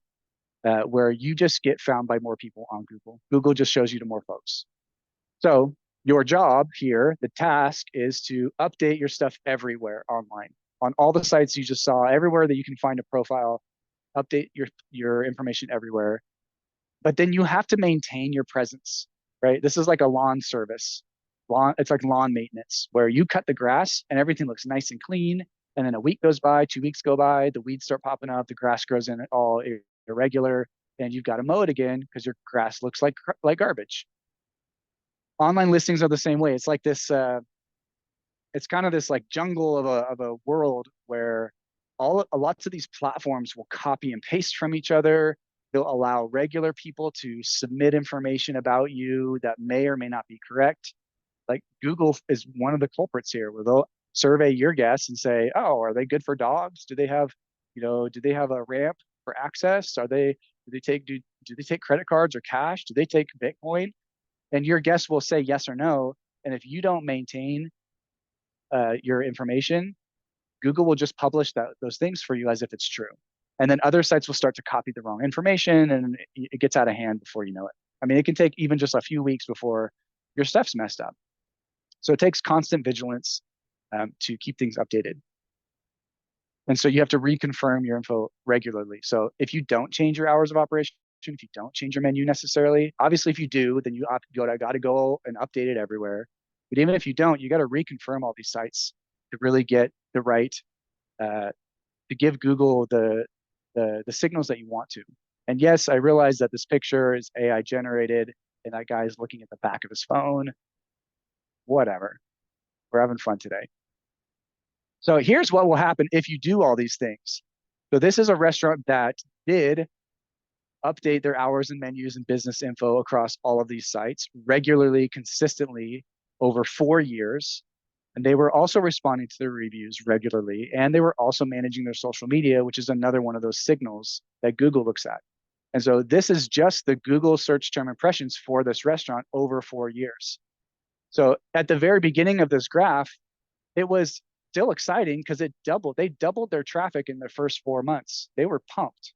where you just get found by more people on Google. Google just shows you to more folks. So your job here, the task is to update your stuff everywhere online, on all the sites you just saw, everywhere that you can find a profile, update your information everywhere. But then you have to maintain your presence, right? This is like a lawn service. It's like lawn maintenance where you cut the grass and everything looks nice and clean. And then a week goes by, 2 weeks go by, the weeds start popping up, the grass grows in all irregular, and you've got to mow it again because your grass looks like garbage. Online listings are the same way. It's like this. It's kind of this like jungle of a world where lots of these platforms will copy and paste from each other. They'll allow regular people to submit information about you that may or may not be correct. Like Google is one of the culprits here, where they'll survey your guests and say, "Oh, are they good for dogs? Do they have, do they have a ramp for access? Do they take credit cards or cash? Do they take Bitcoin?" And your guests will say yes or no. And if you don't maintain your information, Google will just publish those things for you as if it's true. And then other sites will start to copy the wrong information and it gets out of hand before you know it. I mean, it can take even just a few weeks before your stuff's messed up. So it takes constant vigilance to keep things updated. And so you have to reconfirm your info regularly. So if you don't change your hours of operation, if you don't change your menu necessarily, obviously if you do, then you got to go and update it everywhere. But even if you don't, you got to reconfirm all these sites to really get the right, to give Google the signals that you want to. And yes, I realize that this picture is AI generated and that guy is looking at the back of his phone. Whatever. We're having fun today. So here's what will happen if you do all these things. So this is a restaurant that did update their hours and menus and business info across all of these sites regularly, consistently over 4 years. And they were also responding to their reviews regularly. And they were also managing their social media, which is another one of those signals that Google looks at. And so this is just the Google search term impressions for this restaurant over 4 years. So at the very beginning of this graph, it was still exciting because they doubled their traffic in the first 4 months. They were pumped,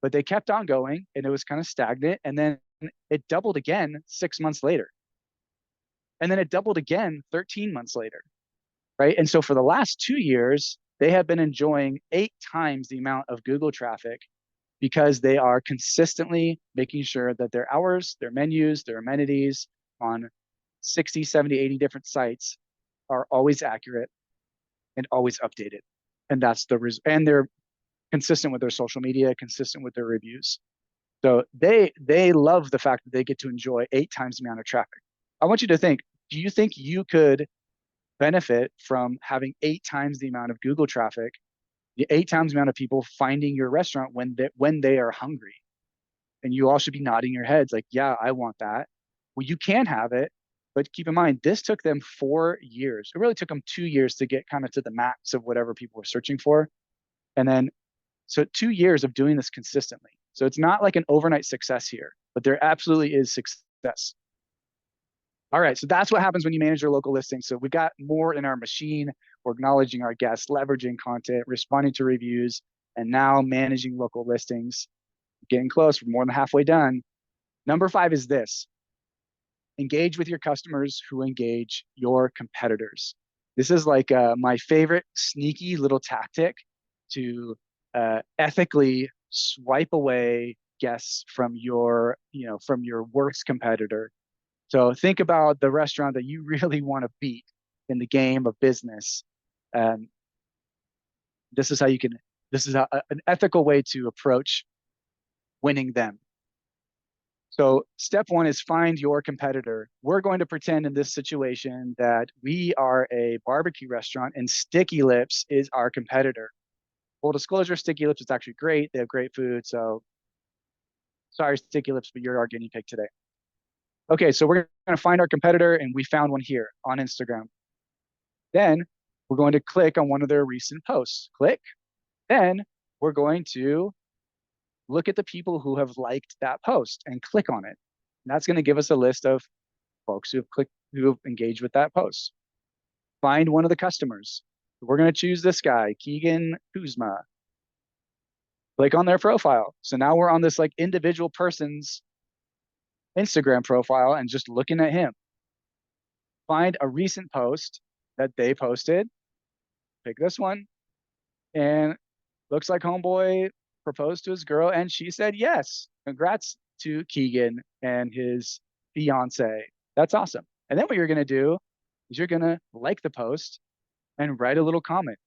but they kept on going and it was kind of stagnant. And then it doubled again 6 months later. And then it doubled again 13 months later, right? And so for the last 2 years, they have been enjoying 8 times the amount of Google traffic because they are consistently making sure that their hours, their menus, their amenities on 60, 70, 80 different sites are always accurate and always updated. And and they're consistent with their social media, consistent with their reviews. So they love the fact that they get to enjoy 8 times the amount of traffic. I want you to think, do you think you could benefit from having 8 times the amount of Google traffic, the 8 times the amount of people finding your restaurant when they are hungry? And you all should be nodding your heads like, yeah, I want that. Well, you can have it, but keep in mind, this took them 4 years. It really took them 2 years to get kind of to the max of whatever people were searching for. And then, so 2 years of doing this consistently. So it's not like an overnight success here, but there absolutely is success. All right, so that's what happens when you manage your local listing. So we've got more in our machine. We're acknowledging our guests, leveraging content, responding to reviews, and now managing local listings. Getting close, we're more than halfway done. Number 5 is this: engage with your customers who engage your competitors. This is like my favorite sneaky little tactic to ethically swipe away guests from your, from your worst competitor. So think about the restaurant that you really want to beat in the game of business. Um, this is how you can, this is an ethical way to approach winning them. So step 1 is find your competitor. We're going to pretend in this situation that we are a barbecue restaurant and Sticky Lips is our competitor. Full disclosure, Sticky Lips is actually great. They have great food. So sorry, Sticky Lips, but you're our guinea pig today. Okay, so we're going to find our competitor, and we found one here on Instagram. Then we're going to click on one of their recent posts. Click. Then we're going to look at the people who have liked that post and click on it. And that's going to give us a list of folks who have engaged with that post. Find one of the customers. We're going to choose this guy, Keegan Kuzma. Click on their profile. So now we're on this like individual person's Instagram profile and just looking at him. Find a recent post that they posted. Pick this one. And looks like homeboy proposed to his girl and she said yes. Congrats to Keegan and his fiance. That's awesome. And then what you're going to do is you're going to like the post and write a little comment.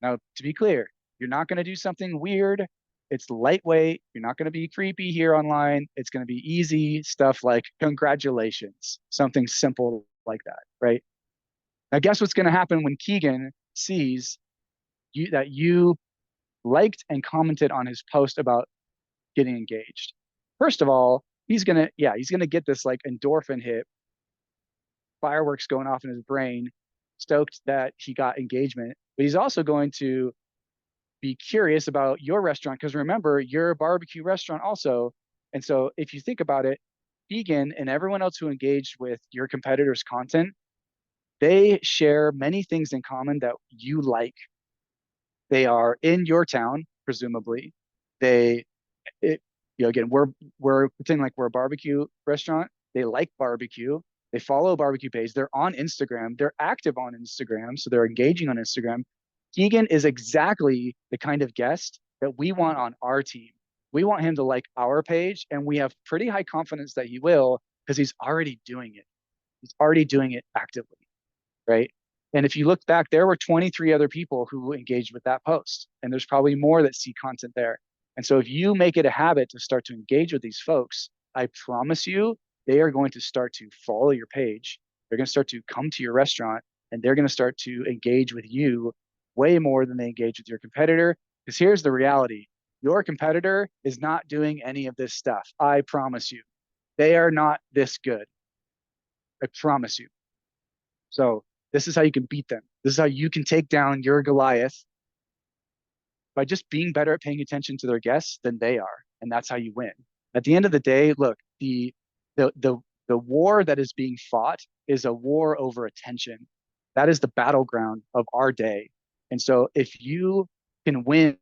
Now, to be clear, you're not going to do something weird. It's lightweight. You're not going to be creepy here online. It's going to be easy stuff like congratulations, something simple like that, right? Now, guess what's going to happen when Keegan sees that you liked and commented on his post about getting engaged? First of all, he's gonna get this like endorphin hit, fireworks going off in his brain, stoked that he got engagement. But he's also going to be curious about your restaurant because remember, you're a barbecue restaurant also. And so if you think about it, Keegan and everyone else who engaged with your competitors' content, they share many things in common that you like. They are in your town, presumably. They, it, again, we're pretending like we're a barbecue restaurant. They like barbecue. They follow a barbecue page. They're on Instagram. They're active on Instagram, so they're engaging on Instagram. Keegan is exactly the kind of guest that we want on our team. We want him to like our page, and we have pretty high confidence that he will because he's already doing it. He's already doing it actively, right? And if you look back, there were 23 other people who engaged with that post, and there's probably more that see content there. And so if you make it a habit to start to engage with these folks, I promise you, they are going to start to follow your page. They're going to start to come to your restaurant, and they're going to start to engage with you way more than they engage with your competitor. Because here's the reality. Your competitor is not doing any of this stuff. I promise you. They are not this good. I promise you. So this is how you can beat them. This is how you can take down your Goliath by just being better at paying attention to their guests than they are. And that's how you win. At the end of the day, look, the the war that is being fought is a war over attention. That is the battleground of our day. And so if you can win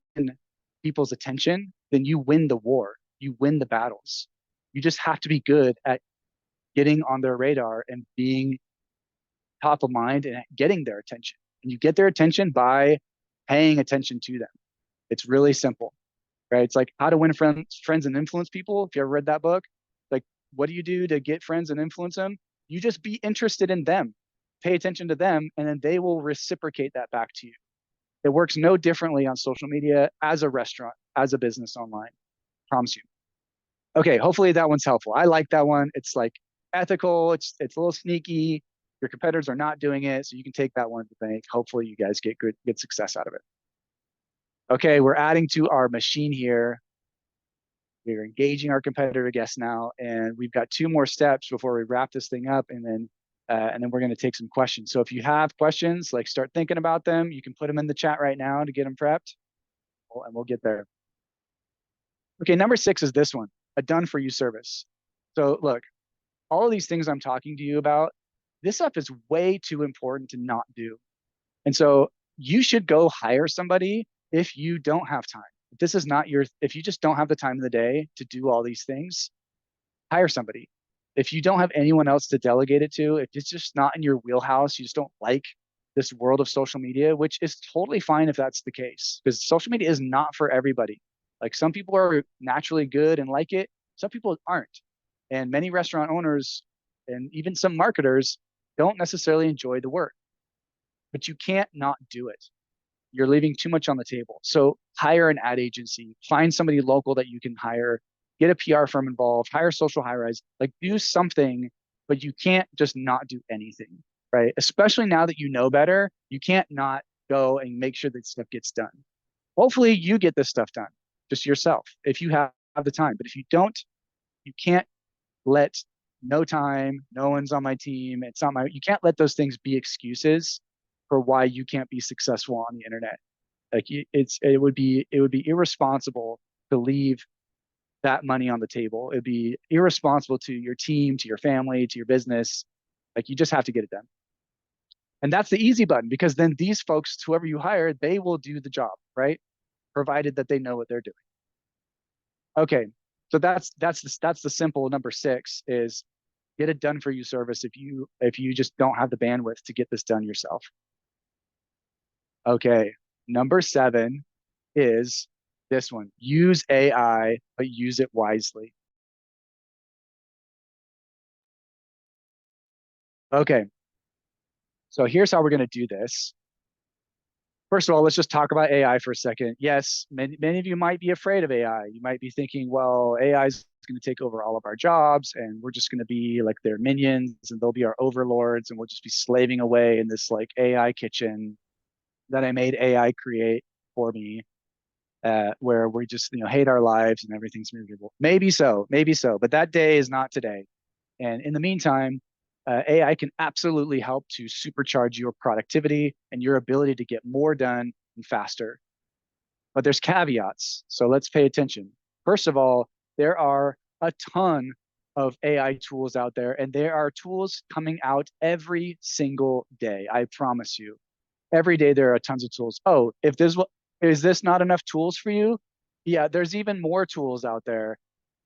people's attention, then you win the war. You win the battles. You just have to be good at getting on their radar and being top of mind and getting their attention. And you get their attention by paying attention to them. It's really simple, right? It's like how to win friends and influence people. If you ever read that book, like what do you do to get friends and influence them? You just be interested in them, pay attention to them, and then they will reciprocate that back to you. It works no differently on social media, as a restaurant, as a business online. Promise you. Okay, hopefully that one's helpful. I like that one. It's like ethical. It's a little sneaky. Your competitors are not doing it, so you can take that one to the bank. Hopefully you guys get good success out of it. Okay, we're adding to our machine here. We're engaging our competitor guests now, and we've got two more steps before we wrap this thing up, and then we're going to take some questions. So if you have questions, like start thinking about them. You can put them in the chat right now to get them prepped, and we'll get there. Okay, number 6 is this one, a done for you service. So look, all of these things I'm talking to you about, this stuff is way too important to not do. And so you should go hire somebody if you don't have time. If this is not your, if you just don't have the time in the day to do all these things, hire somebody. If you don't have anyone else to delegate it to, if it's just not in your wheelhouse, you just don't like this world of social media, which is totally fine if that's the case, because social media is not for everybody. Like some people are naturally good and like it, some people aren't. And many restaurant owners and even some marketers don't necessarily enjoy the work, but you can't not do it. You're leaving too much on the table. So hire an ad agency, find somebody local that you can hire, get a PR firm involved, hire social high rise, like do something, but you can't just not do anything, right? Especially now that you know better, you can't not go and make sure that stuff gets done. Hopefully you get this stuff done just yourself if you have the time. But if you don't, you can't let no time, no one's on my team, it's not my, you can't let those things be excuses for why you can't be successful on the internet. Like it would be irresponsible to leave that money on the table. It'd be irresponsible to your team, to your family, to your business. Like you just have to get it done. And that's the easy button because then these folks, whoever you hire, they will do the job, right? Provided that they know what they're doing. Okay. So that's the simple number 6 is get it done for you service if you just don't have the bandwidth to get this done yourself. Okay. Number 7 is this one. Use AI, but use it wisely. Okay. So here's how we're going to do this. First of all, let's just talk about AI for a second. Yes, many of you might be afraid of AI. You might be thinking, well, AI is going to take over all of our jobs and we're just going to be like their minions and they'll be our overlords and we'll just be slaving away in this like AI kitchen that I made AI create for me, where we just, hate our lives and everything's miserable. Maybe so, but that day is not today. And in the meantime, AI can absolutely help to supercharge your productivity and your ability to get more done and faster. But there's caveats. So let's pay attention. First of all, there are a ton of AI tools out there, and there are tools coming out every single day. I promise you. Every day there are tons of tools. Oh, if this is this not enough tools for you? Yeah, there's even more tools out there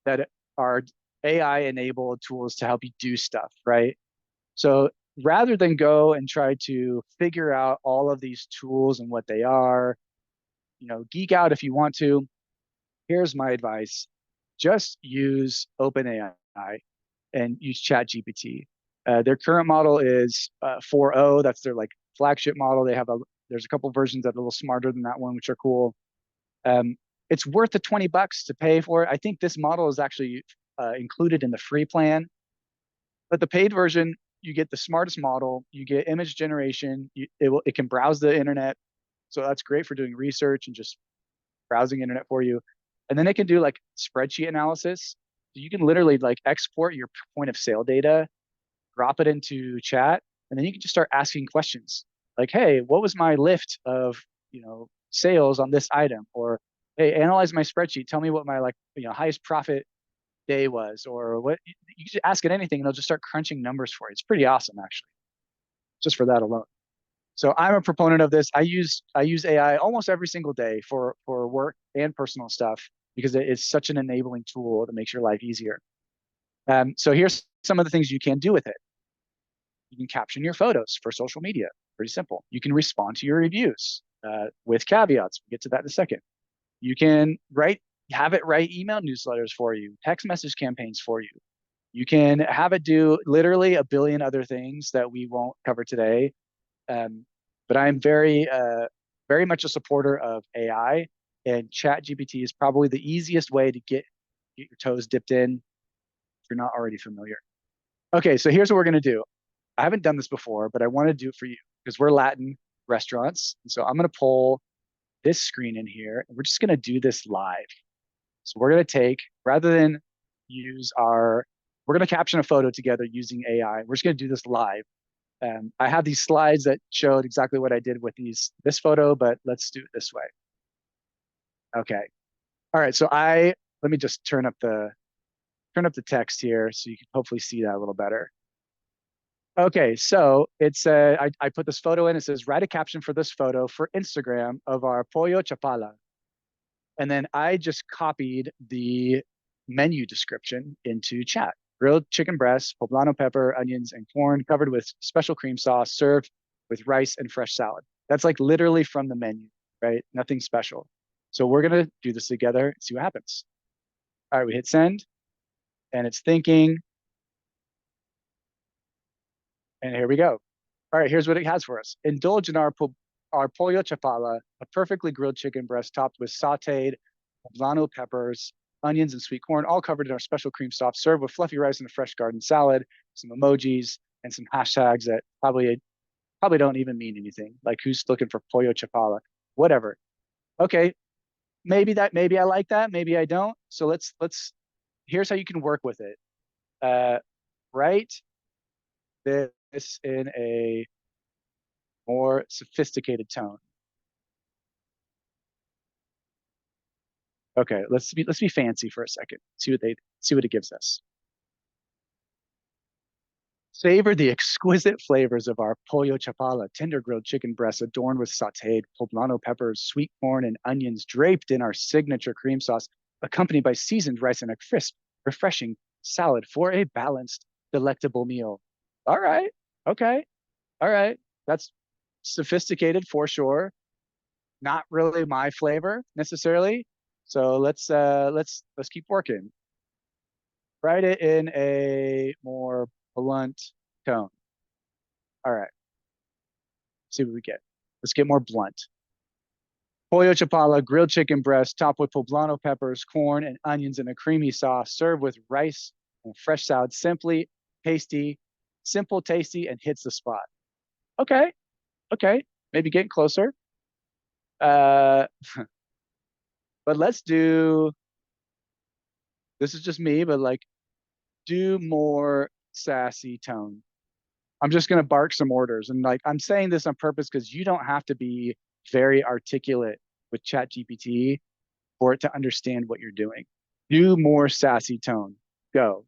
that are AI enabled tools to help you do stuff, right? So rather than go and try to figure out all of these tools and what they are, geek out if you want to. Here's my advice. Just use OpenAI and use ChatGPT. Their current model is 4.0. That's their like flagship model. There's a couple versions that are a little smarter than that one, which are cool. It's worth the $20 to pay for it. I think this model is actually included in the free plan, but the paid version, you get the smartest model, you get image generation, it can browse the internet. So that's great for doing research and just browsing internet for you. And then it can do like spreadsheet analysis. So you can literally like export your point of sale data, drop it into chat, and then you can just start asking questions like, hey, what was my lift of, sales on this item? Or, hey, analyze my spreadsheet. Tell me what my highest profit day was, or what you just ask it anything and they'll just start crunching numbers for you. It's pretty awesome actually, just for that alone. So I'm a proponent of this. I use AI almost every single day for work and personal stuff because it is such an enabling tool that makes your life easier. So here's some of the things you can do with it. You can caption your photos for social media. Pretty simple. You can respond to your reviews with caveats. We'll get to that in a second. You can have it write email newsletters for you, text message campaigns for you. You can have it do literally a billion other things that we won't cover today. But I'm very much a supporter of AI, and ChatGPT is probably the easiest way to get your toes dipped in if you're not already familiar. Okay, so here's what we're going to do. I haven't done this before, but I want to do it for you because we're Latin restaurants. And so I'm going to pull this screen in here, and we're just going to do this live. So we're going to take, rather than use our, we're going to caption a photo together using AI. We're just going to do this live. I have these slides that showed exactly what I did with this photo, but let's do it this way. Okay. All right. So let me just turn up the text here so you can hopefully see that a little better. Okay, so I put this photo in. It says write a caption for this photo for Instagram of our pollo chapala, and then I just copied the menu description into chat. Grilled chicken breast, poblano pepper, onions, and corn covered with special cream sauce, served with rice and fresh salad. That's like literally from the menu, right? Nothing special. So we're gonna do this together and see what happens. All right, we hit send, and it's thinking, and here we go. All right, here's what it has for us. Indulge in our pollo chapala, a perfectly grilled chicken breast topped with sauteed poblano peppers, onions, and sweet corn, all covered in our special cream sauce, served with fluffy rice and a fresh garden salad, some emojis, and some hashtags that probably don't even mean anything. Like who's looking for pollo chapala? Whatever. Okay, maybe I like that, maybe I don't. So let's here's how you can work with it. Uh, write this in a more sophisticated tone. Okay, let's be fancy for a second. See what it gives us. Savor the exquisite flavors of our pollo chapala, tender grilled chicken breast adorned with sautéed poblano peppers, sweet corn, and onions draped in our signature cream sauce, accompanied by seasoned rice and a crisp, refreshing salad for a balanced, delectable meal. All right. Okay. All right. That's sophisticated for sure. Not really my flavor necessarily. So let's keep working. Write it in a more blunt tone. All right, see what we get. Let's get more blunt. Pollo chapala, grilled chicken breast, topped with poblano peppers, corn, and onions in a creamy sauce, served with rice and fresh salad. Simply tasty, simple, tasty, and hits the spot. Okay, okay, maybe getting closer. Uh, but let's do. This is just me, but like do more sassy tone. I'm just going to bark some orders. And like, I'm saying this on purpose because you don't have to be very articulate with Chat GPT for it to understand what you're doing. Do more sassy tone. Go.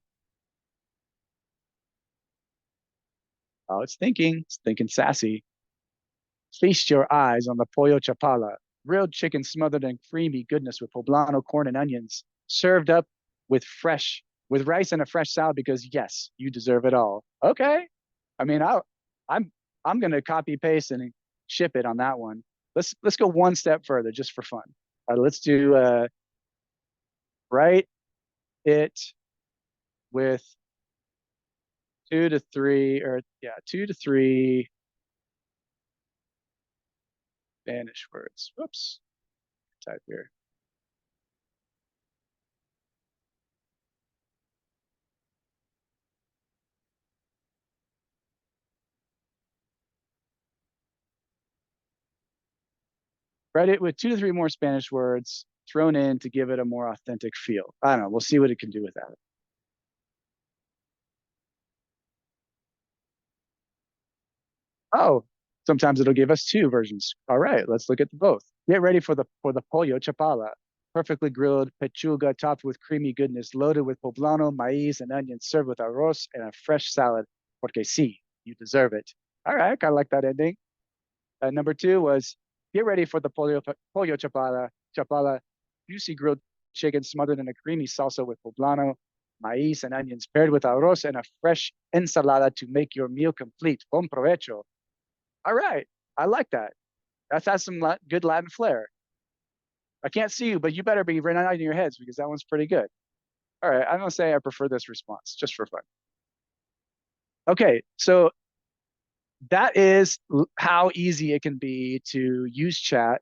Oh, it's thinking sassy. Feast your eyes on the pollo chapala, grilled chicken smothered in creamy goodness with poblano corn and onions, served up with rice and a fresh salad because yes, you deserve it all. Okay. I mean, I'm I'm gonna copy paste and ship it on that one. Let's go one step further just for fun. Let's do write it with 2 to 3 Spanish words. Whoops, type here. Write it with 2 to 3 more Spanish words thrown in to give it a more authentic feel. I don't know. We'll see what it can do with that. Oh, sometimes it'll give us two versions. All right, let's look at both. Get ready for the pollo chapala, perfectly grilled pechuga topped with creamy goodness, loaded with poblano, maize, and onions, served with arroz and a fresh salad. Porque sí, you deserve it. All right, I kind of like that ending. Number two was get ready for the pollo chapala, juicy grilled chicken smothered in a creamy salsa with poblano, maize, and onions, paired with arroz and a fresh ensalada to make your meal complete. Bon provecho. All right. I like that. That's has some good Latin flair. I can't see you, but you better be right in your heads because that one's pretty good. All right. I'm going to say I prefer this response just for fun. Okay. So that is how easy it can be to use chat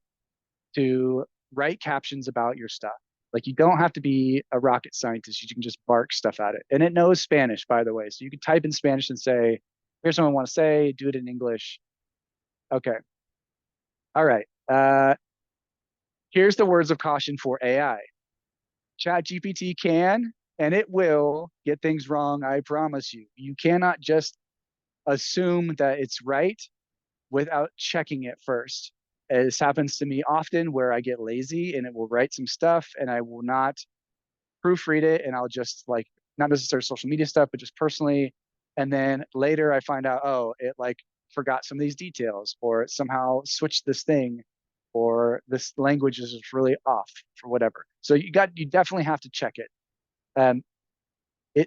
to write captions about your stuff. Like you don't have to be a rocket scientist. You can just bark stuff at it. And it knows Spanish, by the way. So you can type in Spanish and say, here's what I want to say, do it in English. Okay. All right. Here's the words of caution for AI. ChatGPT can and it will get things wrong. I promise you. You cannot just assume that it's right without checking it first. This happens to me often where I get lazy and it will write some stuff and I will not proofread it and I'll just like not necessarily social media stuff, but just personally. And then later I find out, oh, it like forgot some of these details or it somehow switched this thing or this language is just really off for whatever. So you definitely have to check it. Um,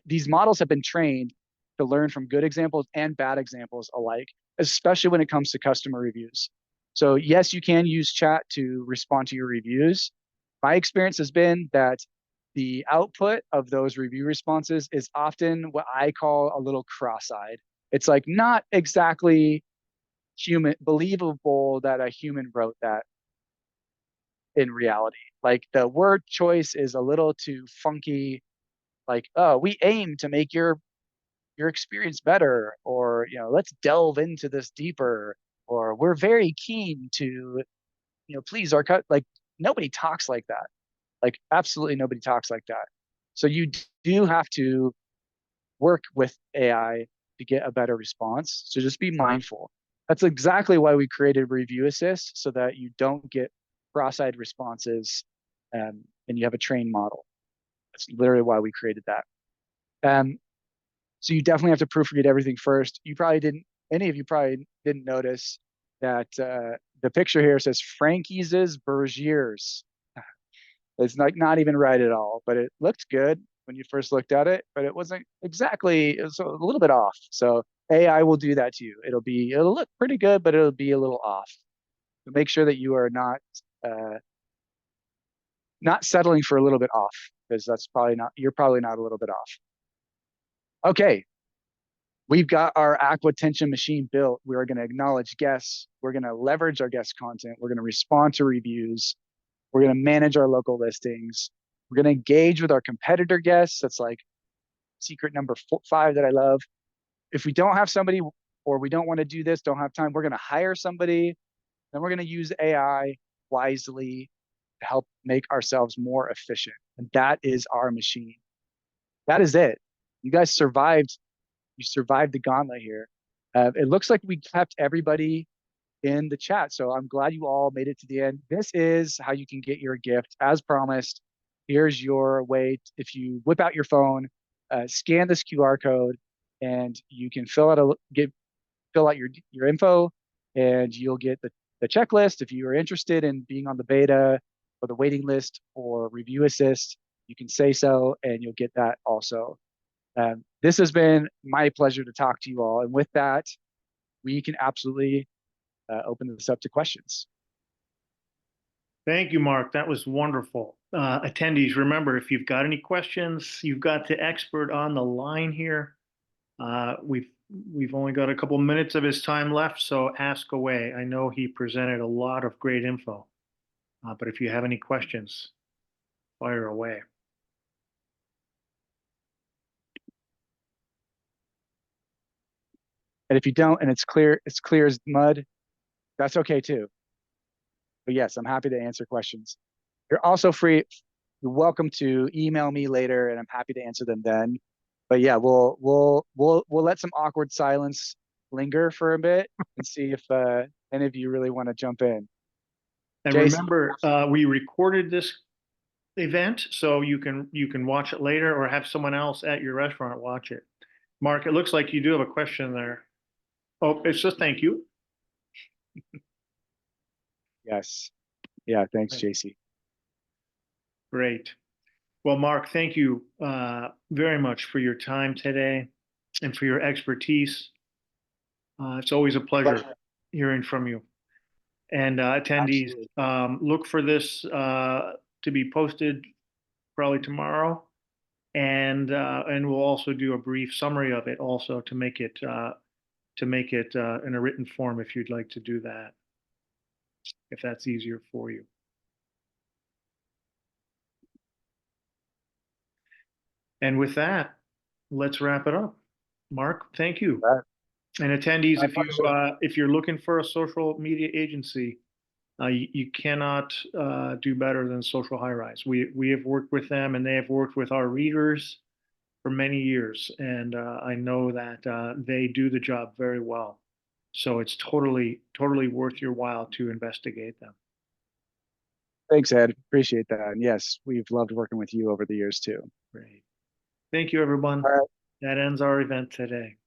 these models have been trained to learn from good examples and bad examples alike, especially when it comes to customer reviews. So yes, you can use chat to respond to your reviews. My experience has been that the output of those review responses is often what I call a little cross-eyed. It's like not exactly human believable that a human wrote that in reality. Like the word choice is a little too funky. Like, oh, we aim to make your experience better, or let's delve into this deeper, or we're very keen to please our cut. Like nobody talks like that. Like absolutely nobody talks like that. So you do have to work with AI to get a better response. So just be mindful. That's exactly why we created Review Assist so that you don't get cross-eyed responses, and you have a trained model. That's literally why we created that. Um, so you definitely have to proofread everything first. Any of you probably didn't notice that the picture here says Frankie's Bergiers. It's like not even right at all, but it looked good when you first looked at it, but it wasn't exactly, it was a little bit off. So AI will do that to you. It'll look pretty good, but it'll be a little off. So make sure that you are uh, not settling for a little bit off because you're probably not a little bit off. Okay, we've got our aqua tension machine built. We are going to acknowledge guests. We're going to leverage our guest content. We're going to respond to reviews. We're going to manage our local listings. We're going to engage with our competitor guests. That's like secret number 5 that I love. If we don't have somebody or we don't want to do this, don't have time, we're going to hire somebody. Then we're going to use AI wisely to help make ourselves more efficient. And that is our machine. That is it. You guys survived. You survived the gauntlet here. It looks like we kept everybody in the chat. So I'm glad you all made it to the end. This is how you can get your gift as promised. Here's your way. If you whip out your phone, scan this QR code, and you can fill out your info, and you'll get the checklist. If you are interested in being on the beta or the waiting list or review assist, you can say so, and you'll get that also. This has been my pleasure to talk to you all. And with that, we can absolutely open this up to questions. Thank you, Mark. That was wonderful. Attendees, remember, if you've got any questions, you've got the expert on the line here. We've only got a couple minutes of his time left, so ask away. I know he presented a lot of great info, but if you have any questions, fire away. And if you don't, and it's clear as mud, that's okay too. But yes, I'm happy to answer questions. You're also free. You're welcome to email me later, and I'm happy to answer them then. But yeah, we'll let some awkward silence linger for a bit and see if any of you really want to jump in. And Jason. remember, we recorded this event, so you can watch it later or have someone else at your restaurant watch it. Mark, it looks like you do have a question there. Oh, it's just thank you. Yes. Yeah, thanks, JC. Great. Well, Mark, thank you very much for your time today and for your expertise. It's always a pleasure hearing from you. And attendees, look for this to be posted probably tomorrow, and we'll also do a brief summary of it also to make it in a written form if you'd like to do that, if that's easier for you. And with that, let's wrap it up. Mark, thank you. And attendees, if you're looking for a social media agency, You cannot do better than Social High Rise. We have worked with them, and they have worked with our readers for many years, and I know that they do the job very well. So it's totally worth your while to investigate them. Thanks, Ed. Appreciate that. And yes, we've loved working with you over the years too. Great. Thank you, everyone. All right. That ends our event today.